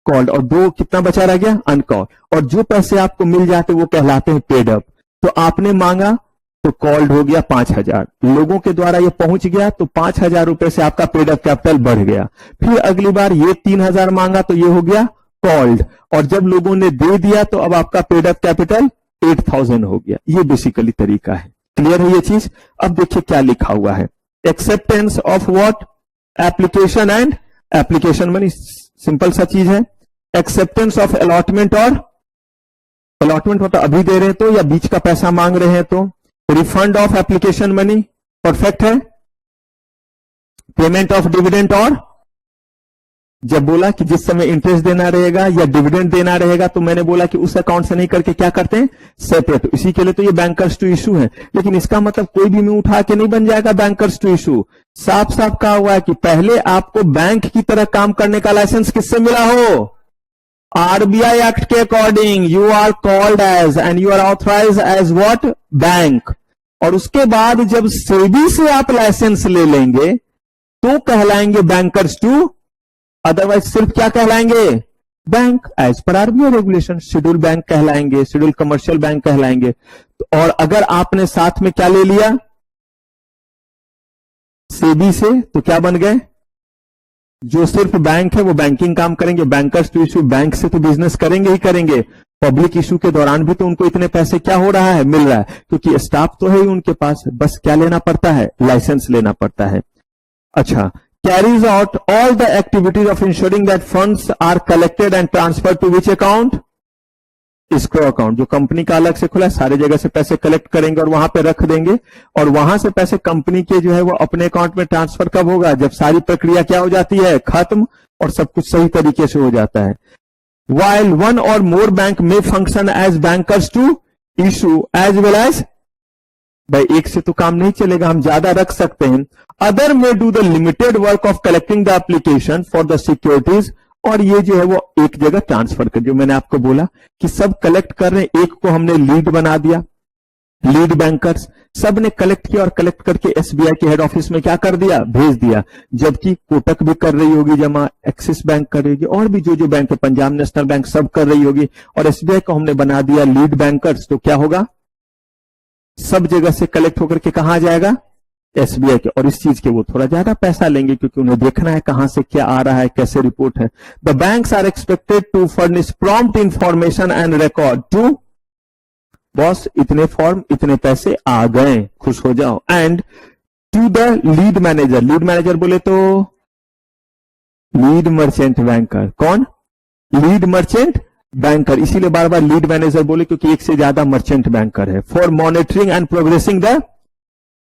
Speaker 1: कॉल्ड, और 2 कितना बचा रह गया, अनकॉल्ड। और जो पैसे आपको मिल जाते वो कहलाते हैं पेड अप। तो आपने मांगा तो कॉल्ड हो गया 5000, लोगों के द्वारा ये पहुंच गया तो 5000 रुपए से आपका पेड अप कैपिटल बढ़ गया। फिर अगली बार ये 3000 मांगा तो ये हो गया कॉल्ड, और जब लोगों ने दे दिया तो अब आपका पेड अप कैपिटल 8000 हो गया। ये बेसिकली तरीका है। क्लियर है ये चीज। अब देखिए क्या लिखा हुआ है, acceptance of what, application and application money. Simple सा चीज है, एक्सेप्टेंस ऑफ अलॉटमेंट, और अलॉटमेंट होता अभी दे रहे हैं तो, या बीच का पैसा मांग रहे हैं तो, refund of application money, perfect है, पेमेंट ऑफ डिविडेंड और जब बोला कि जिस समय इंटरेस्ट देना रहेगा या डिविडेंड देना रहेगा, तो मैंने बोला कि उस अकाउंट से नहीं करके क्या करते हैं, सेपरेट। इसी के लिए तो ये बैंकर्स टू इशू है। लेकिन इसका मतलब कोई भी मुंह उठा के नहीं बन जाएगा बैंकर्स टू इशू। साफ साफ कहा हुआ है कि पहले आपको बैंक की तरह काम करने का लाइसेंस किससे मिला हो, आरबीआई एक्ट के according you are called as and you are authorise as what, bank. और उसके बाद जब सेबी से आप लाइसेंस ले लेंगे तो कहलाएंगे बैंकर्स टू, अदरवाइज सिर्फ क्या कहलाएंगे, bank as per RBI regulation. Schedule bank कहलाएंगे, शेड्यूल कमर्शियल बैंक कहलाएंगे। और अगर आपने साथ में क्या ले लिया, सेबी से, तो क्या बन गए, जो सिर्फ बैंक है वो बैंकिंग काम करेंगे। बैंकर्स टू इशू, बैंक से तो बिजनेस करेंगे ही करेंगे। पब्लिक इशू के दौरान भी तो उनको इतने पैसे क्या हो रहा है, मिल रहा है, क्योंकि स्टाफ तो है ही उनके पास, बस क्या लेना पड़ता है, लाइसेंस लेना पड़ता है। अच्छा, carries out all the activities of ensuring that funds are collected and transferred to which account, escrow account। जो कंपनी का अलग से खुला है, सारी जगह से पैसे कलेक्ट करेंगे और वहां पे रख देंगे, और वहां से पैसे कंपनी के जो है वो अपने अकाउंट में ट्रांसफर कब होगा, जब सारी प्रक्रिया क्या हो जाती है, खत्म, और सब कुछ सही तरीके से हो जाता है। while one or more bank may function as bankers to issue as well as, भाई एक से तो काम नहीं चलेगा, हम ज्यादा रख सकते हैं। अदर में do the limited work of collecting the application for the securities, और ये जो है वो एक जगह ट्रांसफर कर, जो मैंने आपको बोला कि सब कलेक्ट कर रहे हैं, एक को हमने लीड बना दिया, लीड बैंकर्स, सब ने कलेक्ट किया और कलेक्ट करके एसबीआई के हेड ऑफिस में क्या कर दिया, भेज दिया। जबकि कोटक भी कर रही होगी जमा, एक्सिस बैंक कर रही होगी, और भी जो बैंक है, पंजाब नेशनल बैंक, सब कर रही होगी, और एसबीआई को हमने बना दिया लीड बैंकर्स। तो क्या होगा, सब जगह से कलेक्ट होकर के कहां जाएगा, एसबीआई के। और इस चीज के वो थोड़ा ज्यादा पैसा लेंगे, क्योंकि उन्हें देखना है कहां से क्या आ रहा है, कैसे रिपोर्ट है। The banks are expected to furnish prompt information and record to, boss इतने फॉर्म, इतने पैसे आ गए, खुश हो जाओ, and to the lead manager. Lead manager बोले तो लीड मर्चेंट बैंकर, कौन, लीड मर्चेंट बैंकर, इसीलिए बार बार लीड मैनेजर बोले, क्योंकि एक से ज्यादा मर्चेंट बैंकर है। For monitoring and progressing the,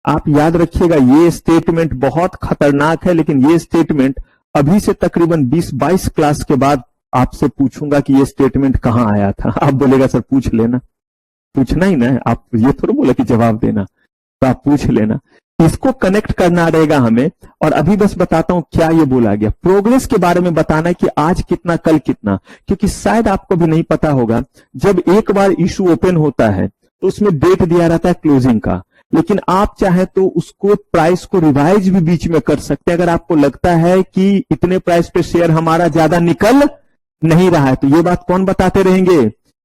Speaker 1: आप याद रखिएगा ये स्टेटमेंट बहुत खतरनाक है, लेकिन ये स्टेटमेंट अभी से तकरीबन 20-22 क्लास के बाद आपसे पूछूंगा कि ये स्टेटमेंट कहां आया था। आप बोलेगा सर पूछ लेना, पूछना ही ना, आप ये थोड़ा बोला कि जवाब देना, तो आप पूछ लेना। इसको कनेक्ट करना रहेगा हमें, और अभी बस बताता हूं क्या ये बोला गया। प्रोग्रेस के बारे में बताना है कि आज कितना, कल कितना, क्योंकि शायद आपको भी नहीं पता होगा, जब एक बार इशू ओपन होता है तो उसमें डेट दिया रहता है क्लोजिंग का, लेकिन आप चाहे तो उसको प्राइस को रिवाइज भी बीच में कर सकते हैं। अगर आपको लगता है कि इतने प्राइस पे शेयर हमारा ज्यादा निकल नहीं रहा है, तो ये बात कौन बताते रहेंगे,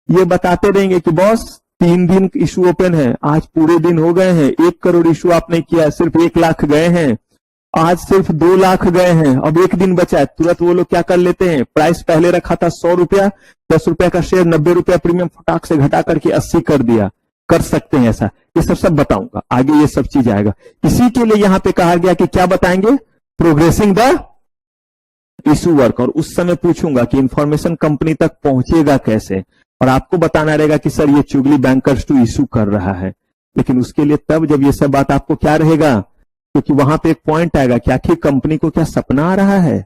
Speaker 1: ये बताते रहेंगे कि बॉस 3 दिन इशू ओपन है, आज पूरे दिन हो गए हैं, 1 करोड़ इशू आपने किया, सिर्फ 1 लाख गए हैं, आज सिर्फ 2 लाख गए हैं, अब 1 दिन बचा है। तुरंत वो लोग क्या कर लेते हैं, प्राइस पहले रखा था 100 रुपया, 10 रुपया का शेयर, 90 रुपया प्रीमियम फटाक से घटा करके 80 कर दिया। कर सकते हैं ऐसा, ये सब बताऊंगा आगे, ये सब चीज आएगा। इसी के लिए यहां पे कहा गया कि क्या बताएंगे, प्रोग्रेसिंग द इशू वर्क। और उस समय पूछूंगा कि इंफॉर्मेशन कंपनी तक पहुंचेगा कैसे, और आपको बताना रहेगा कि सर ये चुगली बैंकर्स टू इशू कर रहा है। लेकिन उसके लिए तब जब ये सब बात आपको क्या रहेगा, क्योंकि वहां पे एक पॉइंट आएगा कि आखिर कंपनी को क्या सपना आ रहा है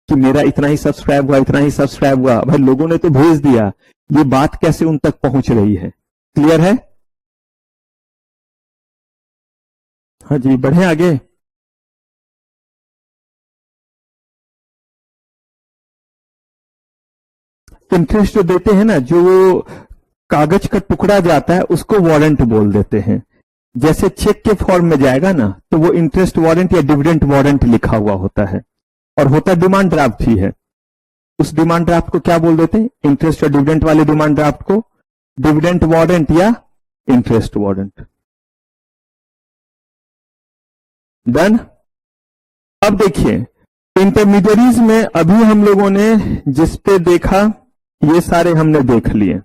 Speaker 1: कि मेरा इतना ही सब्सक्राइब हुआ, इतना ही सब्सक्राइब हुआ, भाई लोगों ने तो भेज दिया, ये बात कैसे उन तक पहुंच रही है। क्लियर है, हाँ जी, बढ़े आगे। इंटरेस्ट जो देते हैं ना, जो कागज का टुकड़ा जाता है उसको वारंट बोल देते हैं। जैसे चेक के फॉर्म में जाएगा ना, तो वो इंटरेस्ट वारंट या डिविडेंड वारंट लिखा हुआ होता है, और होता डिमांड ड्राफ्ट ही है। उस डिमांड ड्राफ्ट को क्या बोल देते हैं, इंटरेस्ट और डिविडेंड वाले डिमांड ड्राफ्ट को डिविडेंड वारंट या इंटरेस्ट वारंट। डन। अब देखिए इंटरमीडियरीज में अभी हम लोगों ने जिस पे देखा, ये सारे हमने देख लिए।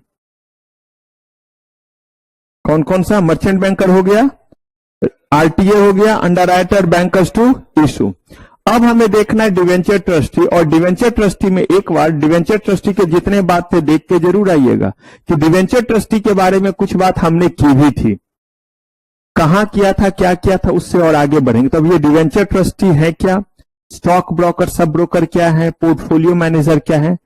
Speaker 1: कौन कौन सा, मर्चेंट बैंकर हो गया, आरटीए हो गया, अंडरराइटर, बैंकर्स टू इशू। अब हमें देखना है डिवेंचर ट्रस्टी, और डिवेंचर ट्रस्टी में एक बार डिवेंचर ट्रस्टी के जितने बात थे देख के जरूर आइएगा कि डिवेंचर ट्रस्टी के बारे में कुछ बात हमने की भी थी, कहां किया था, क्या किया था, उससे और आगे बढ़ेंगे। तो अब ये डिवेंचर ट्रस्टी है क्या, स्टॉक ब्रोकर, सब ब्रोकर क्या है, पोर्टफोलियो मैनेजर क्या है,